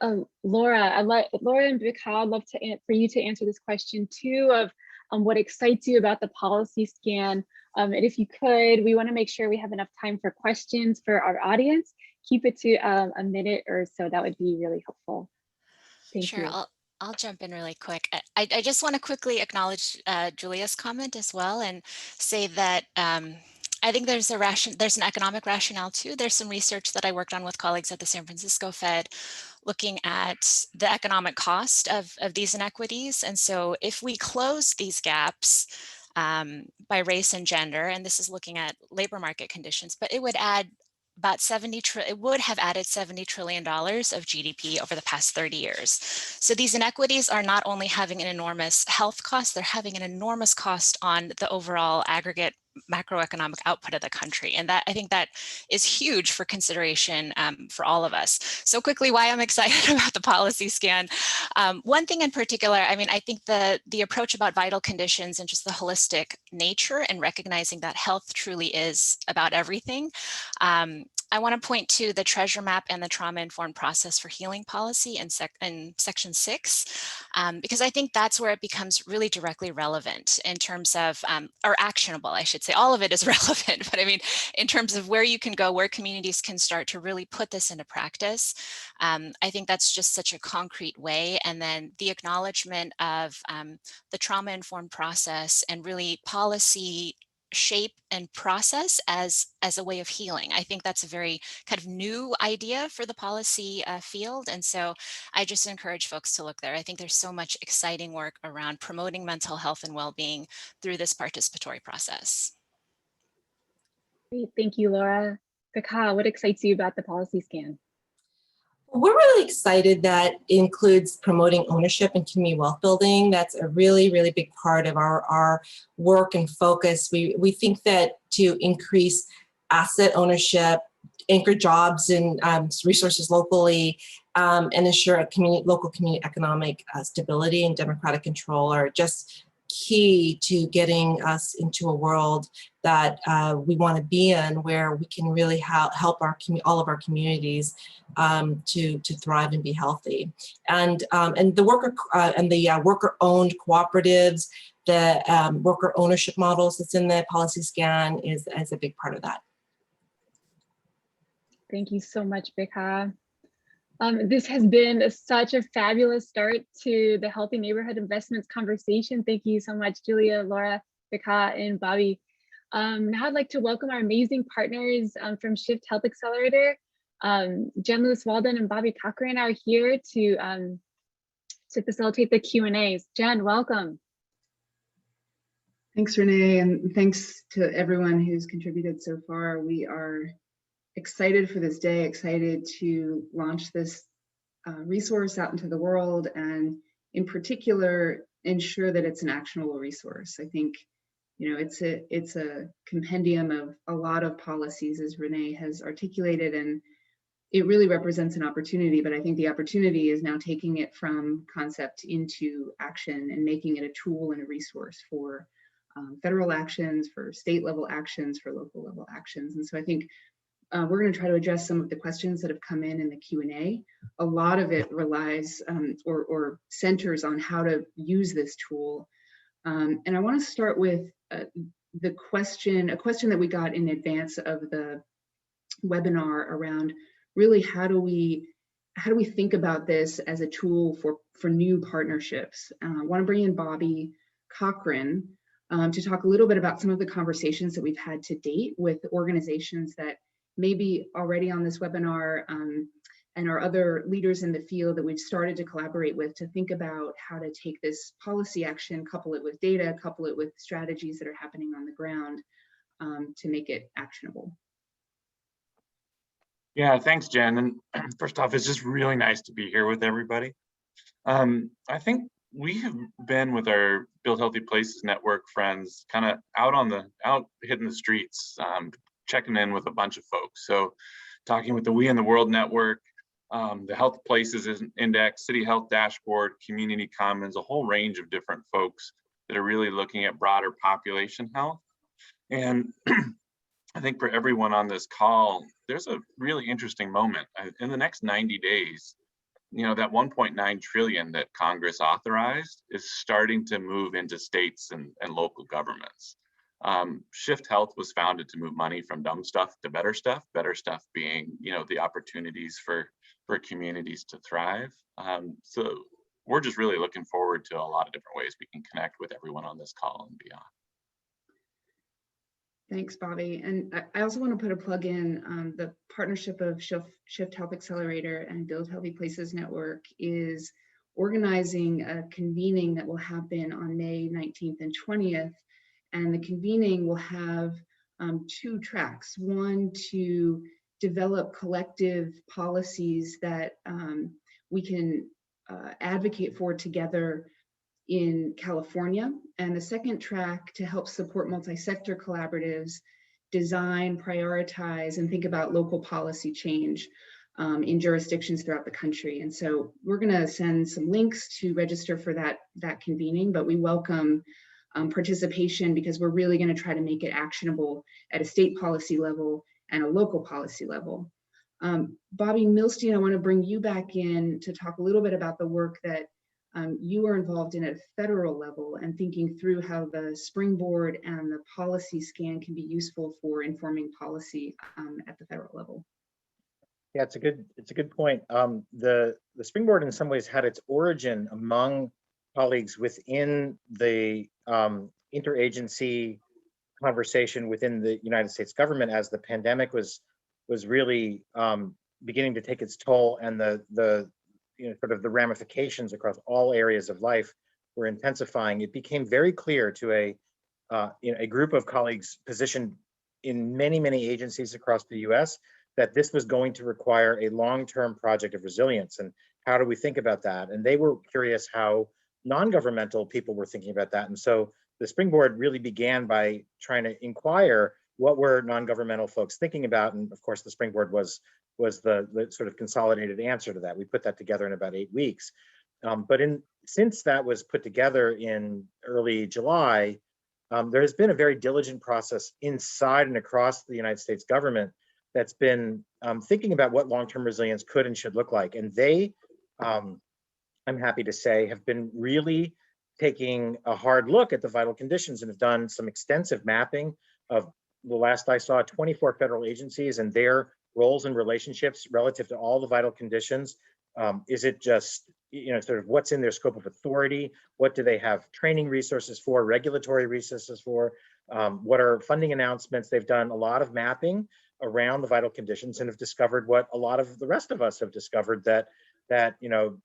Laura, Laura and Bich, I'd love for you to answer this question too of what excites you about the policy scan. And if you could, we want to make sure we have enough time for questions for our audience. Keep it to a minute or so. That would be really helpful. Thank you. I'll jump in really quick. I just want to quickly acknowledge Julia's comment as well and say that I think there's an economic rationale too. There's some research that I worked on with colleagues at the San Francisco Fed looking at the economic cost of these inequities. And so if we close these gaps by race and gender, and this is looking at labor market conditions, but it would add about it would have added $70 trillion of GDP over the past 30 years. So these inequities are not only having an enormous health cost, they're having an enormous cost on the overall aggregate macroeconomic output of the country. And that, I think that is huge for consideration for all of us. So quickly, why I'm excited about the policy scan. One thing in particular, I mean, I think the approach about vital conditions and just the holistic nature and recognizing that health truly is about everything. I want to point to the treasure map and the trauma-informed process for healing policy in section 6, because I think that's where it becomes really directly relevant in terms of, or actionable, I should say. All of it is relevant, but I mean, in terms of where you can go, where communities can start to really put this into practice. I think that's just such a concrete way. And then the acknowledgement of the trauma-informed process and really policy shape and process as a way of healing. I think that's a very kind of new idea for the policy field. And so I just encourage folks to look there. I think there's so much exciting work around promoting mental health and well-being through this participatory process. Great, thank you, Laura. Bich, what excites you about the policy scan? We're really excited that it includes promoting ownership and community wealth building. That's a really, really big part of our work and focus. We think that to increase asset ownership, anchor jobs and resources locally, and ensure a local community economic stability and democratic control are just key to getting us into a world that we want to be in, where we can really help all of our communities to thrive and be healthy. And the worker-owned cooperatives, the worker ownership models that's in the policy scan is a big part of that. Thank you so much, Bich. This has been such a fabulous start to the Healthy Neighborhood Investments conversation. Thank you so much, Julia, Laura, Bich, and Bobby. Now I'd like to welcome our amazing partners from Shift Health Accelerator. Jen Lewis Walden and Bobby Cochran are here to facilitate the Q&As. Jen, welcome. Thanks, Renee, and thanks to everyone who's contributed so far. We are excited for this day, excited to launch this resource out into the world, and in particular, ensure that it's an actionable resource. I think, you know, it's a compendium of a lot of policies, as Renee has articulated, and it really represents an opportunity, but I think the opportunity is now taking it from concept into action and making it a tool and a resource for federal actions, for state level actions, for local level actions. And so I think we're going to try to address some of the questions that have come in the Q&A. A lot of it relies or centers on how to use this tool. And I want to start with a question that we got in advance of the webinar around really how do we think about this as a tool for new partnerships. I want to bring in Bobby Cochran to talk a little bit about some of the conversations that we've had to date with organizations that may be already on this webinar and our other leaders in the field that we've started to collaborate with to think about how to take this policy action, couple it with data, couple it with strategies that are happening on the ground to make it actionable. Yeah, thanks, Jen. And first off, it's just really nice to be here with everybody. I think we have been with our Build Healthy Places Network friends kind of out hitting the streets, checking in with a bunch of folks. So talking with the We in the World Network, the Health Places Index, City Health Dashboard, Community Commons, a whole range of different folks that are really looking at broader population health. And I think for everyone on this call, there's a really interesting moment. In the next 90 days, you know, that 1.9 trillion that Congress authorized is starting to move into states and local governments. Shift Health was founded to move money from dumb stuff to better stuff being, you know, the opportunities for communities to thrive. So we're just really looking forward to a lot of different ways we can connect with everyone on this call and beyond. Thanks, Bobby. And I also want to put a plug in the partnership of Shift Health Accelerator and Build Healthy Places Network is organizing a convening that will happen on May 19th and 20th. And the convening will have two tracks. One, to develop collective policies that we can advocate for together in California, and the second track to help support multi-sector collaboratives design, prioritize, and think about local policy change in jurisdictions throughout the country. And so we're going to send some links to register for that convening, but we welcome participation because we're really going to try to make it actionable at a state policy level and a local policy level. Bobby Milstein, I want to bring you back in to talk a little bit about the work that you are involved in at a federal level and thinking through how the Springboard and the policy scan can be useful for informing policy at the federal level. Yeah, it's a good point. The Springboard in some ways had its origin among colleagues within the interagency conversation within the United States government as the pandemic was really beginning to take its toll, and the sort of the ramifications across all areas of life were intensifying. It became very clear to a group of colleagues positioned in many agencies across the U.S. that this was going to require a long-term project of resilience. And how do we think about that? And they were curious how non-governmental people were thinking about that. And so the Springboard really began by trying to inquire what were non-governmental folks thinking about. And of course, the Springboard was the sort of consolidated answer to that. We put that together in about 8 weeks. But since that was put together in early July, there has been a very diligent process inside and across the United States government that's been thinking about what long-term resilience could and should look like. And they, I'm happy to say, have been really taking a hard look at the vital conditions and have done some extensive mapping of, the last I saw, 24 federal agencies and their roles and relationships relative to all the vital conditions. Is it just, sort of what's in their scope of authority? What do they have training resources for, regulatory resources for? What are funding announcements? They've done a lot of mapping around the vital conditions and have discovered what a lot of the rest of us have discovered, that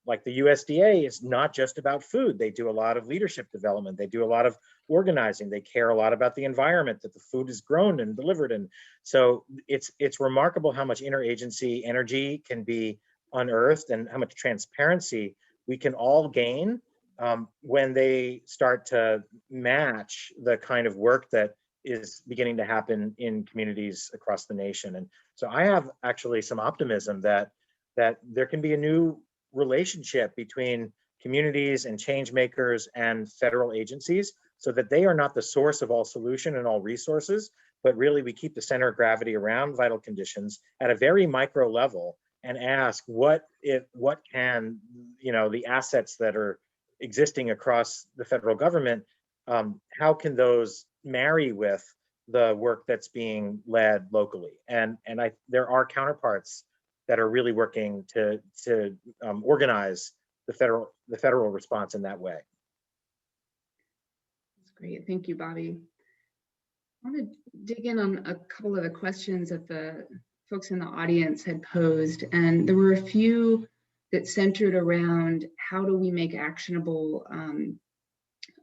like the USDA is not just about food. They do a lot of leadership development. They do a lot of organizing. They care a lot about the environment that the food is grown and delivered in. So it's remarkable how much interagency energy can be unearthed and how much transparency we can all gain when they start to match the kind of work that is beginning to happen in communities across the nation. And so I have actually some optimism that there can be a new relationship between communities and change makers and federal agencies, so that they are not the source of all solution and all resources, but really we keep the center of gravity around vital conditions at a very micro level and ask what can, the assets that are existing across the federal government, how can those marry with the work that's being led locally? And there are counterparts that are really working to organize the federal response in that way. That's great. Thank you, Bobby. I want to dig in on a couple of the questions that the folks in the audience had posed, and there were a few that centered around how do we make actionable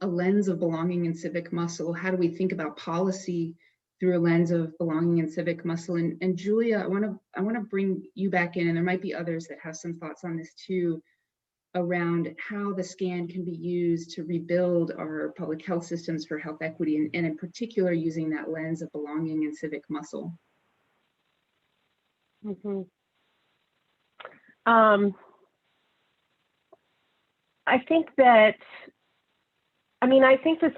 a lens of belonging and civic muscle? How do we think about policy through a lens of belonging and civic muscle? And Julia, I want to bring you back in, and there might be others that have some thoughts on this too, around how the scan can be used to rebuild our public health systems for health equity, and in particular using that lens of belonging and civic muscle. Mm-hmm. I think the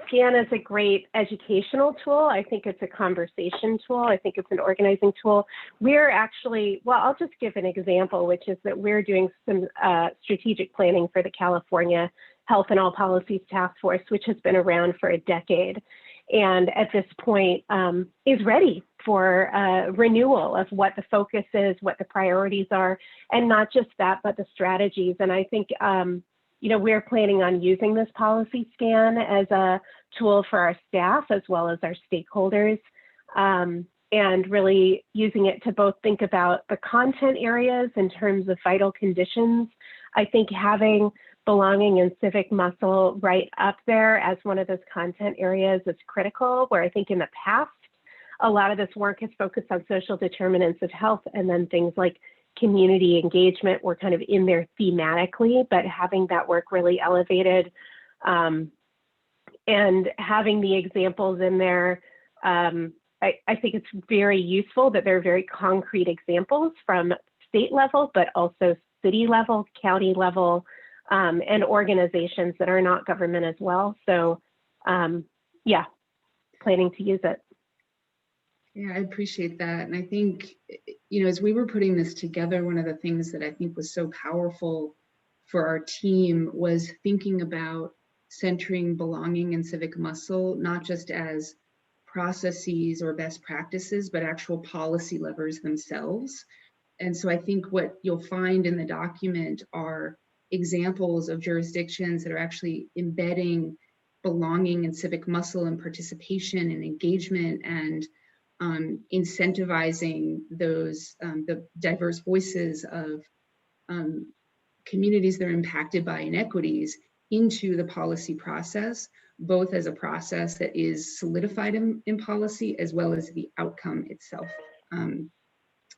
scan is a great educational tool. I think it's a conversation tool. I think it's an organizing tool. We're actually, I'll just give an example, which is that we're doing some strategic planning for the California Health and All Policies Task Force, which has been around for a decade. And at this point is ready for renewal of what the focus is, what the priorities are, and not just that, but the strategies. And I think we're planning on using this policy scan as a tool for our staff as well as our stakeholders, and really using it to both think about the content areas in terms of vital conditions. I think having belonging and civic muscle right up there as one of those content areas is critical, where I think in the past, a lot of this work has focused on social determinants of health, and then things like community engagement were kind of in there thematically, but having that work really elevated And having the examples in there, I think it's very useful that they're very concrete examples from state level, but also city level, county level, and organizations that are not government as well. So yeah, planning to use it. Yeah, I appreciate that. And I think, you know, as we were putting this together, one of the things that I think was so powerful for our team was thinking about centering belonging and civic muscle, not just as processes or best practices, but actual policy levers themselves. And so I think what you'll find in the document are examples of jurisdictions that are actually embedding belonging and civic muscle and participation and engagement and incentivizing those the diverse voices of communities that are impacted by inequities into the policy process, both as a process that is solidified in policy as well as the outcome itself.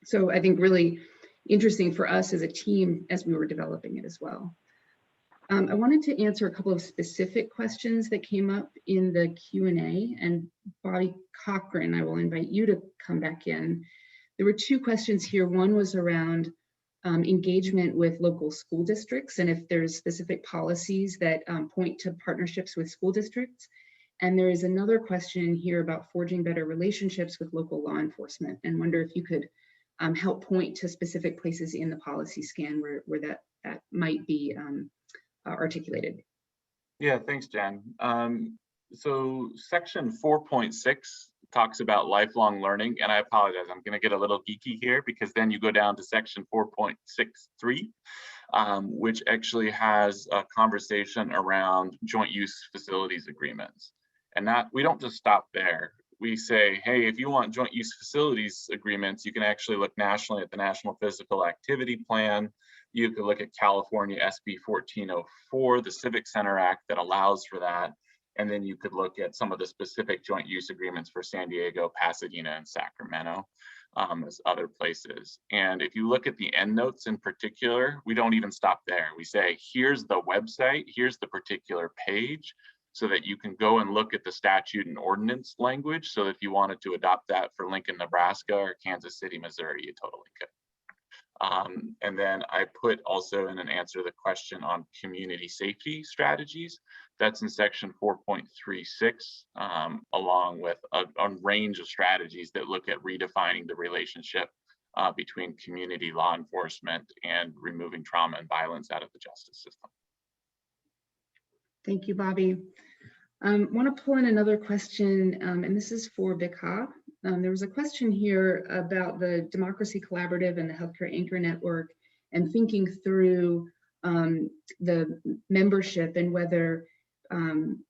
So I think really interesting for us as a team as we were developing it as well. I wanted to answer a couple of specific questions that came up in the Q&A, and Bobby Cochran, I will invite you to come back in. There were two questions here. One was around engagement with local school districts and if there's specific policies that point to partnerships with school districts. And there is another question here about forging better relationships with local law enforcement, and wonder if you could help point to specific places in the policy scan where that might be articulated. Yeah, thanks, Jen. So section 4.6 talks about lifelong learning, and I apologize, I'm going to get a little geeky here because then you go down to section 4.63, which actually has a conversation around joint use facilities agreements. And that we don't just stop there. We say, hey, if you want joint use facilities agreements, you can actually look nationally at the National Physical Activity Plan. You could look at California SB 1404, the Civic Center Act that allows for that. And then you could look at some of the specific joint use agreements for San Diego, Pasadena, and Sacramento as other places. And if you look at the endnotes in particular, we don't even stop there. We say, here's the website, here's the particular page, so that you can go and look at the statute and ordinance language. So if you wanted to adopt that for Lincoln, Nebraska or Kansas City, Missouri, you totally could. And then I put also in an answer the question on community safety strategies. That's in section 4.36, along with a range of strategies that look at redefining the relationship between community law enforcement and removing trauma and violence out of the justice system. Thank you, Bobby. Want to pull in another question, and this is for Bich. There was a question here about the Democracy Collaborative and the Healthcare Anchor Network and thinking through the membership and whether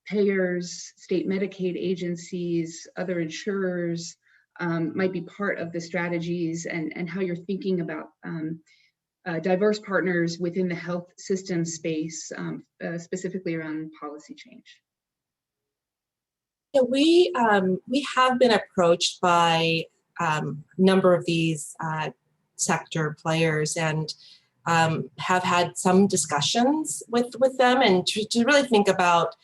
payers, state Medicaid agencies, other insurers might be part of the strategies and how you're thinking about diverse partners within the health system space, specifically around policy change. Yeah, we have been approached by a number of these sector players and have had some discussions with them and to really think about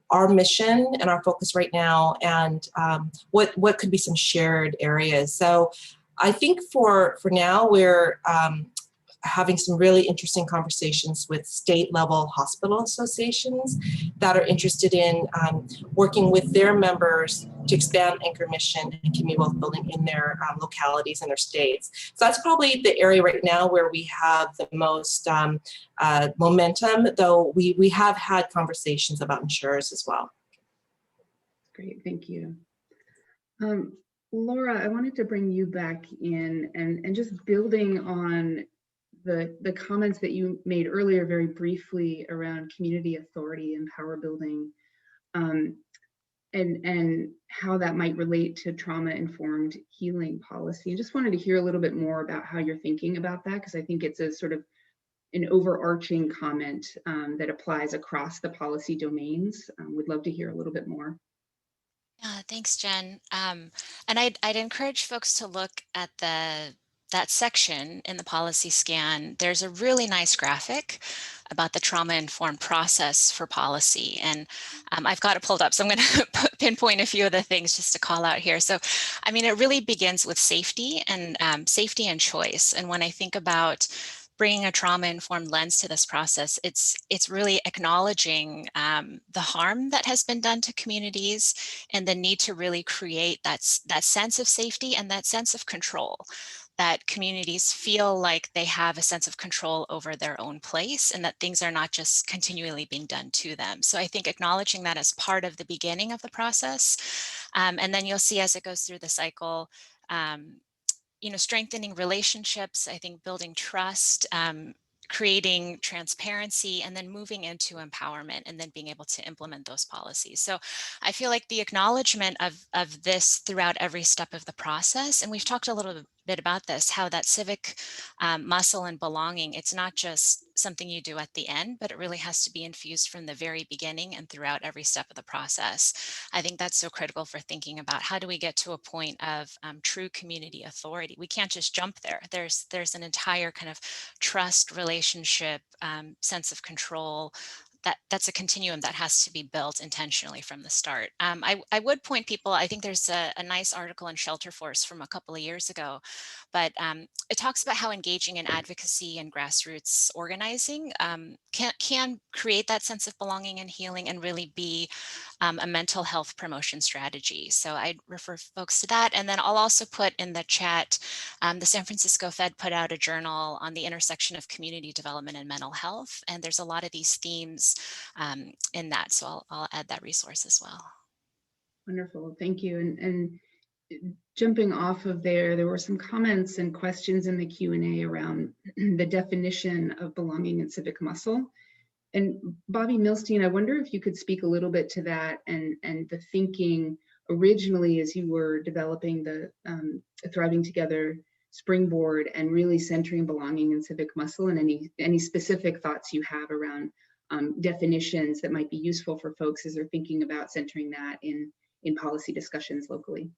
our mission and our focus right now and what could be some shared areas. So I think for now we're having some really interesting conversations with state level hospital associations that are interested in working with their members to expand anchor mission and community wealth building in their localities and their states. So that's probably the area right now where we have the most momentum, though we have had conversations about insurers as well. Great, thank you. Laura, I wanted to bring you back in and just building on the comments that you made earlier very briefly around community authority and power building and how that might relate to trauma-informed healing policy. I just wanted to hear a little bit more about how you're thinking about that, because I think it's a sort of an overarching comment that applies across the policy domains. Would love to hear a little bit more. Thanks, Jen. And I'd encourage folks to look at the that section in the policy scan, there's a really nice graphic about the trauma-informed process for policy. And I've got it pulled up, so I'm going to pinpoint a few of the things just to call out here. So, I mean, it really begins with safety and choice. And when I think about bringing a trauma-informed lens to this process, it's really acknowledging the harm that has been done to communities and the need to really create that sense of safety and that sense of control, that communities feel like they have a sense of control over their own place and that things are not just continually being done to them. So I think acknowledging that as part of the beginning of the process, and then you'll see as it goes through the cycle, strengthening relationships, I think building trust, creating transparency, and then moving into empowerment and then being able to implement those policies. So I feel like the acknowledgement of this throughout every step of the process, and we've talked a little bit about this, how that civic muscle and belonging, it's not just something you do at the end, but it really has to be infused from the very beginning and throughout every step of the process. I think that's so critical for thinking about how do we get to a point of true community authority. We can't just jump there. There's an entire kind of trust, relationship, sense of control. That's a continuum that has to be built intentionally from the start. I would point people, I think there's a nice article in Shelter Force from a couple of years ago, but it talks about how engaging in advocacy and grassroots organizing can create that sense of belonging and healing and really be a mental health promotion strategy. So I'd refer folks to that. And then I'll also put in the chat, the San Francisco Fed put out a journal on the intersection of community development and mental health. And there's a lot of these themes in that. So I'll add that resource as well. Wonderful, thank you. And jumping off of there were some comments and questions in the Q&A around the definition of belonging and civic muscle. And Bobby Milstein, I wonder if you could speak a little bit to that and the thinking originally as you were developing the Thriving Together Springboard and really centering belonging and civic muscle, and any specific thoughts you have around definitions that might be useful for folks as they're thinking about centering that in policy discussions locally.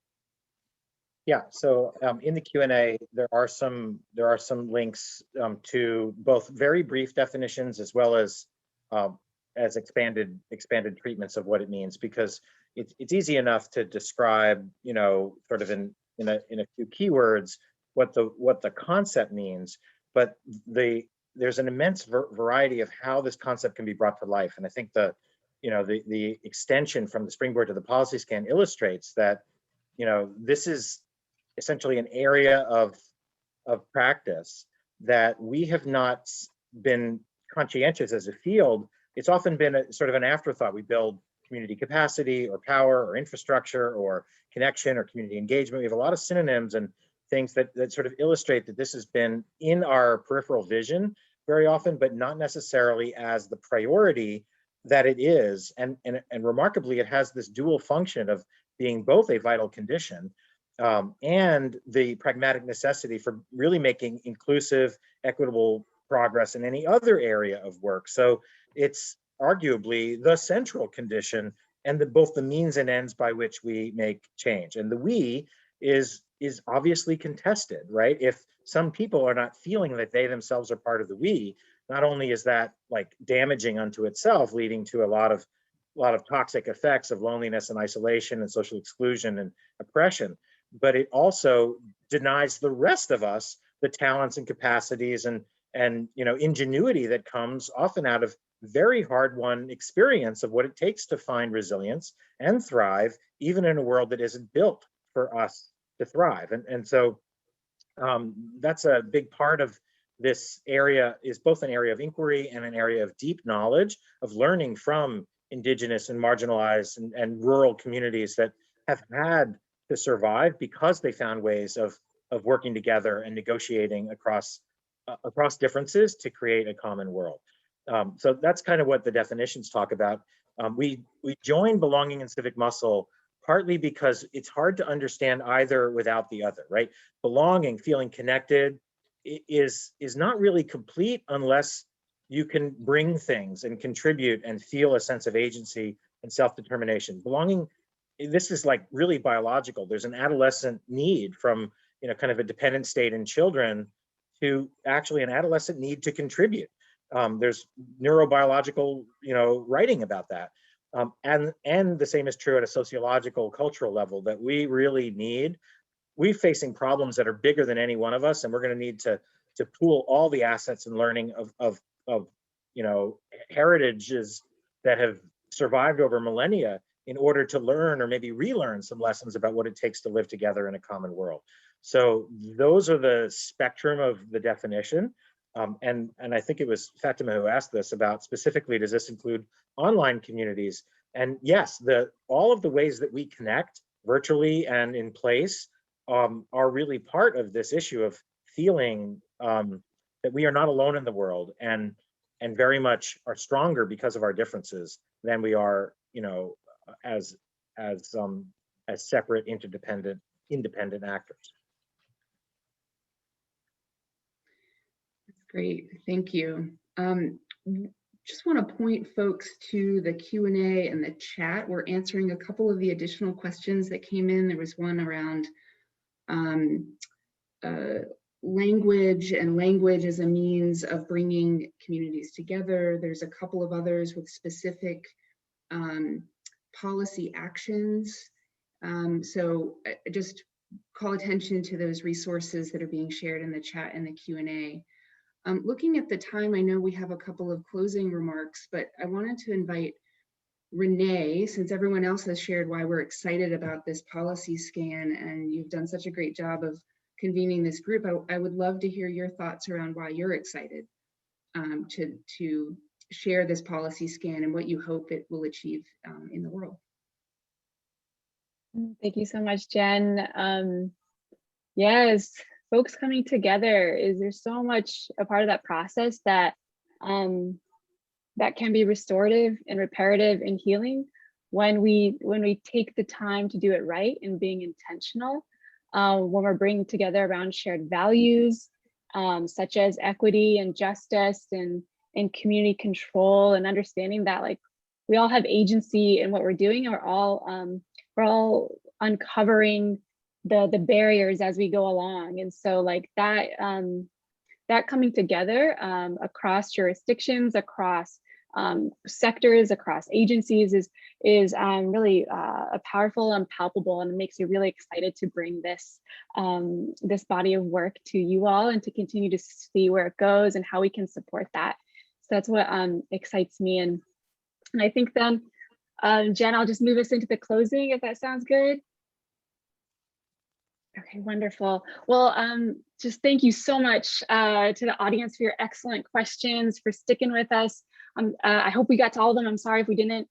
Yeah, so in the Q&A, there are some links to both very brief definitions as well as expanded treatments of what it means, because it's easy enough to describe, sort of in a few keywords what the concept means, but there's an immense variety of how this concept can be brought to life. And I think the extension from the Springboard to the policy scan illustrates that, this is essentially an area of practice that we have not been conscientious as a field. It's often been a sort of an afterthought. We build community capacity or power or infrastructure or connection or community engagement. We have a lot of synonyms and things that sort of illustrate that this has been in our peripheral vision very often, but not necessarily as the priority that it is. And remarkably, it has this dual function of being both a vital condition and the pragmatic necessity for really making inclusive, equitable progress in any other area of work. So it's arguably the central condition and both the means and ends by which we make change. And the we is obviously contested, right? If some people are not feeling that they themselves are part of the we, not only is that like damaging unto itself, leading to a lot of toxic effects of loneliness and isolation and social exclusion and oppression, but it also denies the rest of us the talents and capacities and ingenuity that comes often out of very hard-won experience of what it takes to find resilience and thrive, even in a world that isn't built for us to thrive. And so that's a big part of this area, is both an area of inquiry and an area of deep knowledge of learning from Indigenous and marginalized and rural communities that have had to survive because they found ways of working together and negotiating across differences to create a common world. So that's kind of what the definitions talk about. We join belonging and civic muscle partly because it's hard to understand either without the other, right? Belonging, feeling connected, is not really complete unless you can bring things and contribute and feel a sense of agency and self-determination. Belonging, this is like really biological. There's an adolescent need from kind of a dependent state in children to actually an adolescent need to contribute. There's neurobiological, writing about that. And the same is true at a sociological, cultural level, that we really need. We're facing problems that are bigger than any one of us, and we're going to need to pool all the assets and learning of heritages that have survived over millennia in order to learn or maybe relearn some lessons about what it takes to live together in a common world. So those are the spectrum of the definition. And I think it was Fatima who asked this about specifically, does this include online communities? And yes, all of the ways that we connect virtually and in place are really part of this issue of feeling that we are not alone in the world, and very much are stronger because of our differences than we are, as separate, independent actors. That's great, thank you. Just want to point folks to the Q&A and the chat. We're answering a couple of the additional questions that came in. There was one around language and language as a means of bringing communities together. There's a couple of others with specific policy actions. So I just call attention to those resources that are being shared in the chat and the Q&A. Looking at the time, I know we have a couple of closing remarks, but I wanted to invite Renee, since everyone else has shared why we're excited about this policy scan, and you've done such a great job of convening this group. I would love to hear your thoughts around why you're excited to share this policy scan and what you hope it will achieve in the world. Thank you so much, Jen. Yes, folks coming together, there's so much a part of that process that that can be restorative and reparative and healing when we take the time to do it right and being intentional. When we're bringing together around shared values, such as equity and justice and community control, and understanding that like we all have agency in what we're doing, and we're all uncovering the barriers as we go along. And so like that that coming together across jurisdictions, across sectors, across agencies is really a powerful and palpable, and it makes me really excited to bring this this body of work to you all and to continue to see where it goes and how we can support that. So that's what excites me. And I think then, Jen, I'll just move us into the closing if that sounds good. Okay, wonderful. Well, just thank you so much to the audience for your excellent questions, for sticking with us. I hope we got to all of them. I'm sorry if we didn't.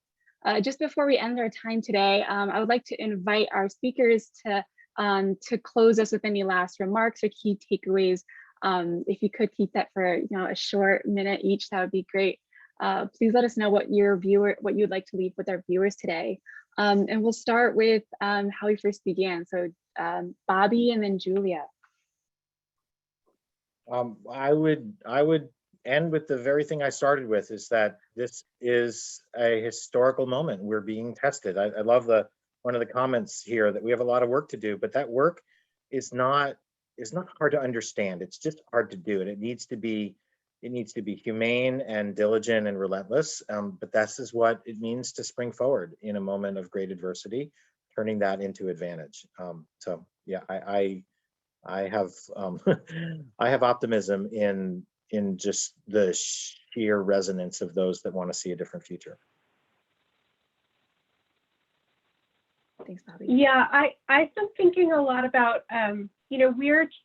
Just before we end our time today, I would like to invite our speakers to close us with any last remarks or key takeaways. If you could keep that for a short minute each, that would be great. Please let us know what you'd like to leave with our viewers today. And we'll start with how we first began. So Bobby and then Julia. I would end with the very thing I started with, is that this is a historical moment. We're being tested. I love one of the comments here that we have a lot of work to do, but that work is not hard to understand. It's just hard to do, and it needs to be humane and diligent and relentless. But this is what it means to spring forward in a moment of great adversity, turning that into advantage. So yeah, I have I have optimism in just the sheer resonance of those that want to see a different future. Thanks, Bobby. Yeah, I've been thinking a lot about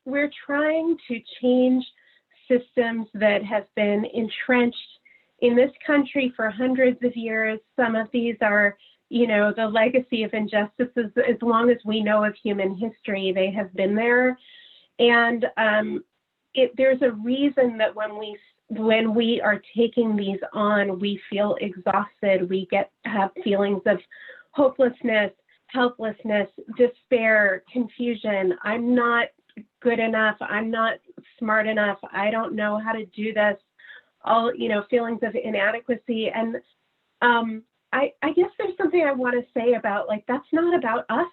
we're trying to change systems that have been entrenched in this country for hundreds of years. Some of these are, the legacy of injustices as long as we know of human history. They have been there, and there's a reason that when we are taking these on, we feel exhausted. We have feelings of hopelessness, helplessness, despair, confusion. I'm not good enough. I'm not smart enough. I don't know how to do this. All, feelings of inadequacy. And I guess there's something I want to say about, that's not about us.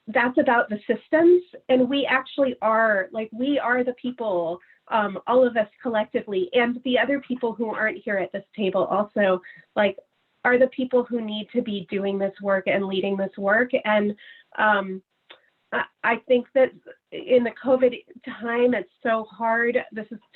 that's about the systems, and we actually are, like, we are the people, all of us collectively, and the other people who aren't here at this table also, like, are the people who need to be doing this work and leading this work. And I think that in the COVID time, it's so hard.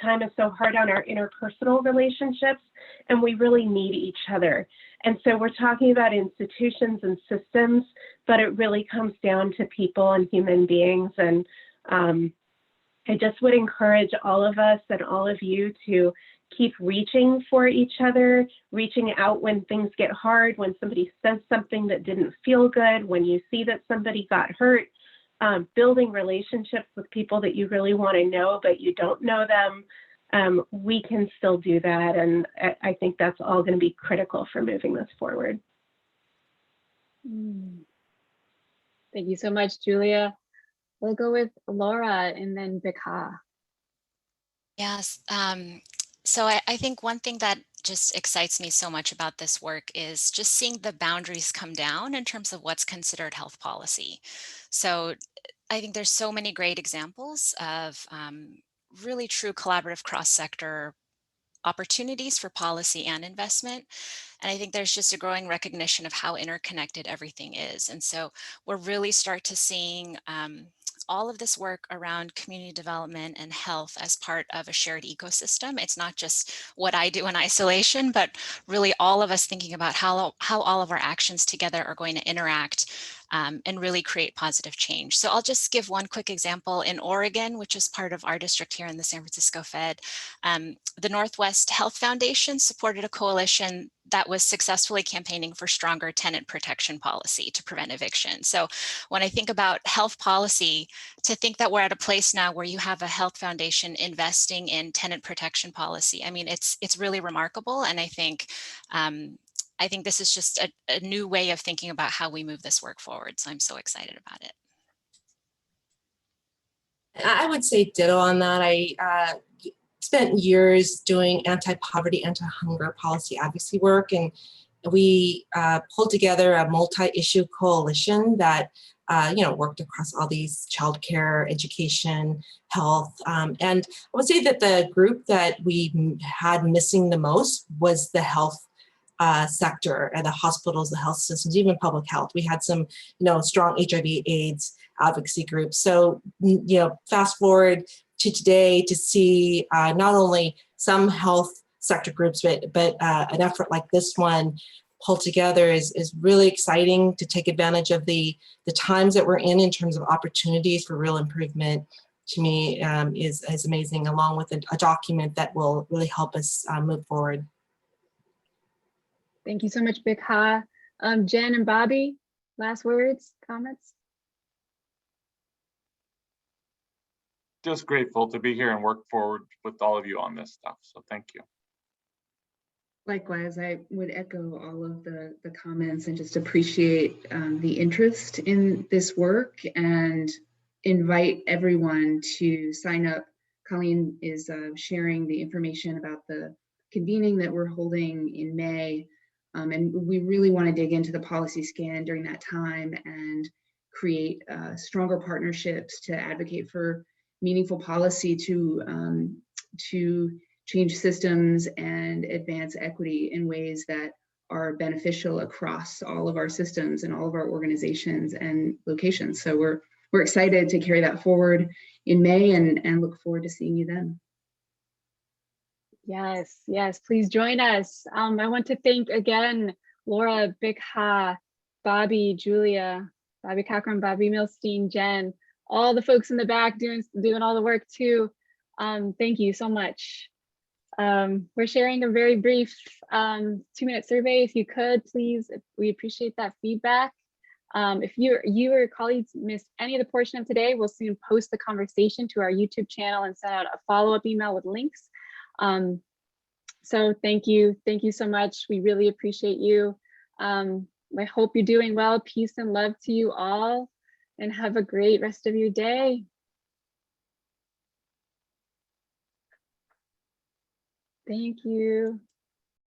Time is so hard on our interpersonal relationships, and we really need each other. And so we're talking about institutions and systems, but it really comes down to people and human beings. And I just would encourage all of us and all of you to keep reaching for each other, reaching out when things get hard, when somebody says something that didn't feel good, when you see that somebody got hurt, building relationships with people that you really want to know, but you don't know them. We can still do that. And I think that's all going to be critical for moving this forward. Thank you so much, Julia. We'll go with Laura and then Bich. Yes. So I think one thing that just excites me so much about this work is just seeing the boundaries come down in terms of what's considered health policy. So I think there's so many great examples of really true collaborative cross-sector opportunities for policy and investment. And I think there's just a growing recognition of how interconnected everything is. And so we're really start to seeing all of this work around community development and health as part of a shared ecosystem. It's not just what I do in isolation, but really all of us thinking about how all of our actions together are going to interact and really create positive change. So I'll just give one quick example. In Oregon, which is part of our district here in the San Francisco Fed, the Northwest Health Foundation supported a coalition that was successfully campaigning for stronger tenant protection policy to prevent eviction. So when I think about health policy, to think that we're at a place now where you have a health foundation investing in tenant protection policy, I mean, it's really remarkable. And I think this is just a new way of thinking about how we move this work forward. So I'm so excited about it. I would say ditto on that. I spent years doing anti-poverty, anti-hunger policy advocacy work, and we pulled together a multi-issue coalition that worked across all these childcare, education, health, and I would say that the group that we had missing the most was the health sector, and the hospitals, the health systems, even public health. We had some, strong HIV/AIDS advocacy groups. So, fast forward to today to see not only some health sector groups, but an effort like this one pulled together is really exciting to take advantage of the times that we're in terms of opportunities for real improvement. To me, is amazing, along with a document that will really help us move forward. Thank you so much, Bich. Jen and Bobby, last words, comments? Just grateful to be here and work forward with all of you on this stuff. So thank you. Likewise, I would echo all of the comments and just appreciate the interest in this work and invite everyone to sign up. Colleen is sharing the information about the convening that we're holding in May. And we really want to dig into the policy scan during that time and create stronger partnerships to advocate for meaningful policy to change systems and advance equity in ways that are beneficial across all of our systems and all of our organizations and locations. So we're excited to carry that forward in May and look forward to seeing you then. Yes, please join us. I want to thank again, Laura, Bich, Bobby, Julia, Bobby Cochran, Bobby Milstein, Jen, all the folks in the back doing all the work too. Thank you so much. We're sharing a very brief 2-minute survey. If you could, please, we appreciate that feedback. If you or your colleagues missed any of the portion of today, we'll soon post the conversation to our YouTube channel and send out a follow-up email with links. So thank you so much. We really appreciate you. I hope you're doing well. Peace and love to you all, and have a great rest of your day. Thank you.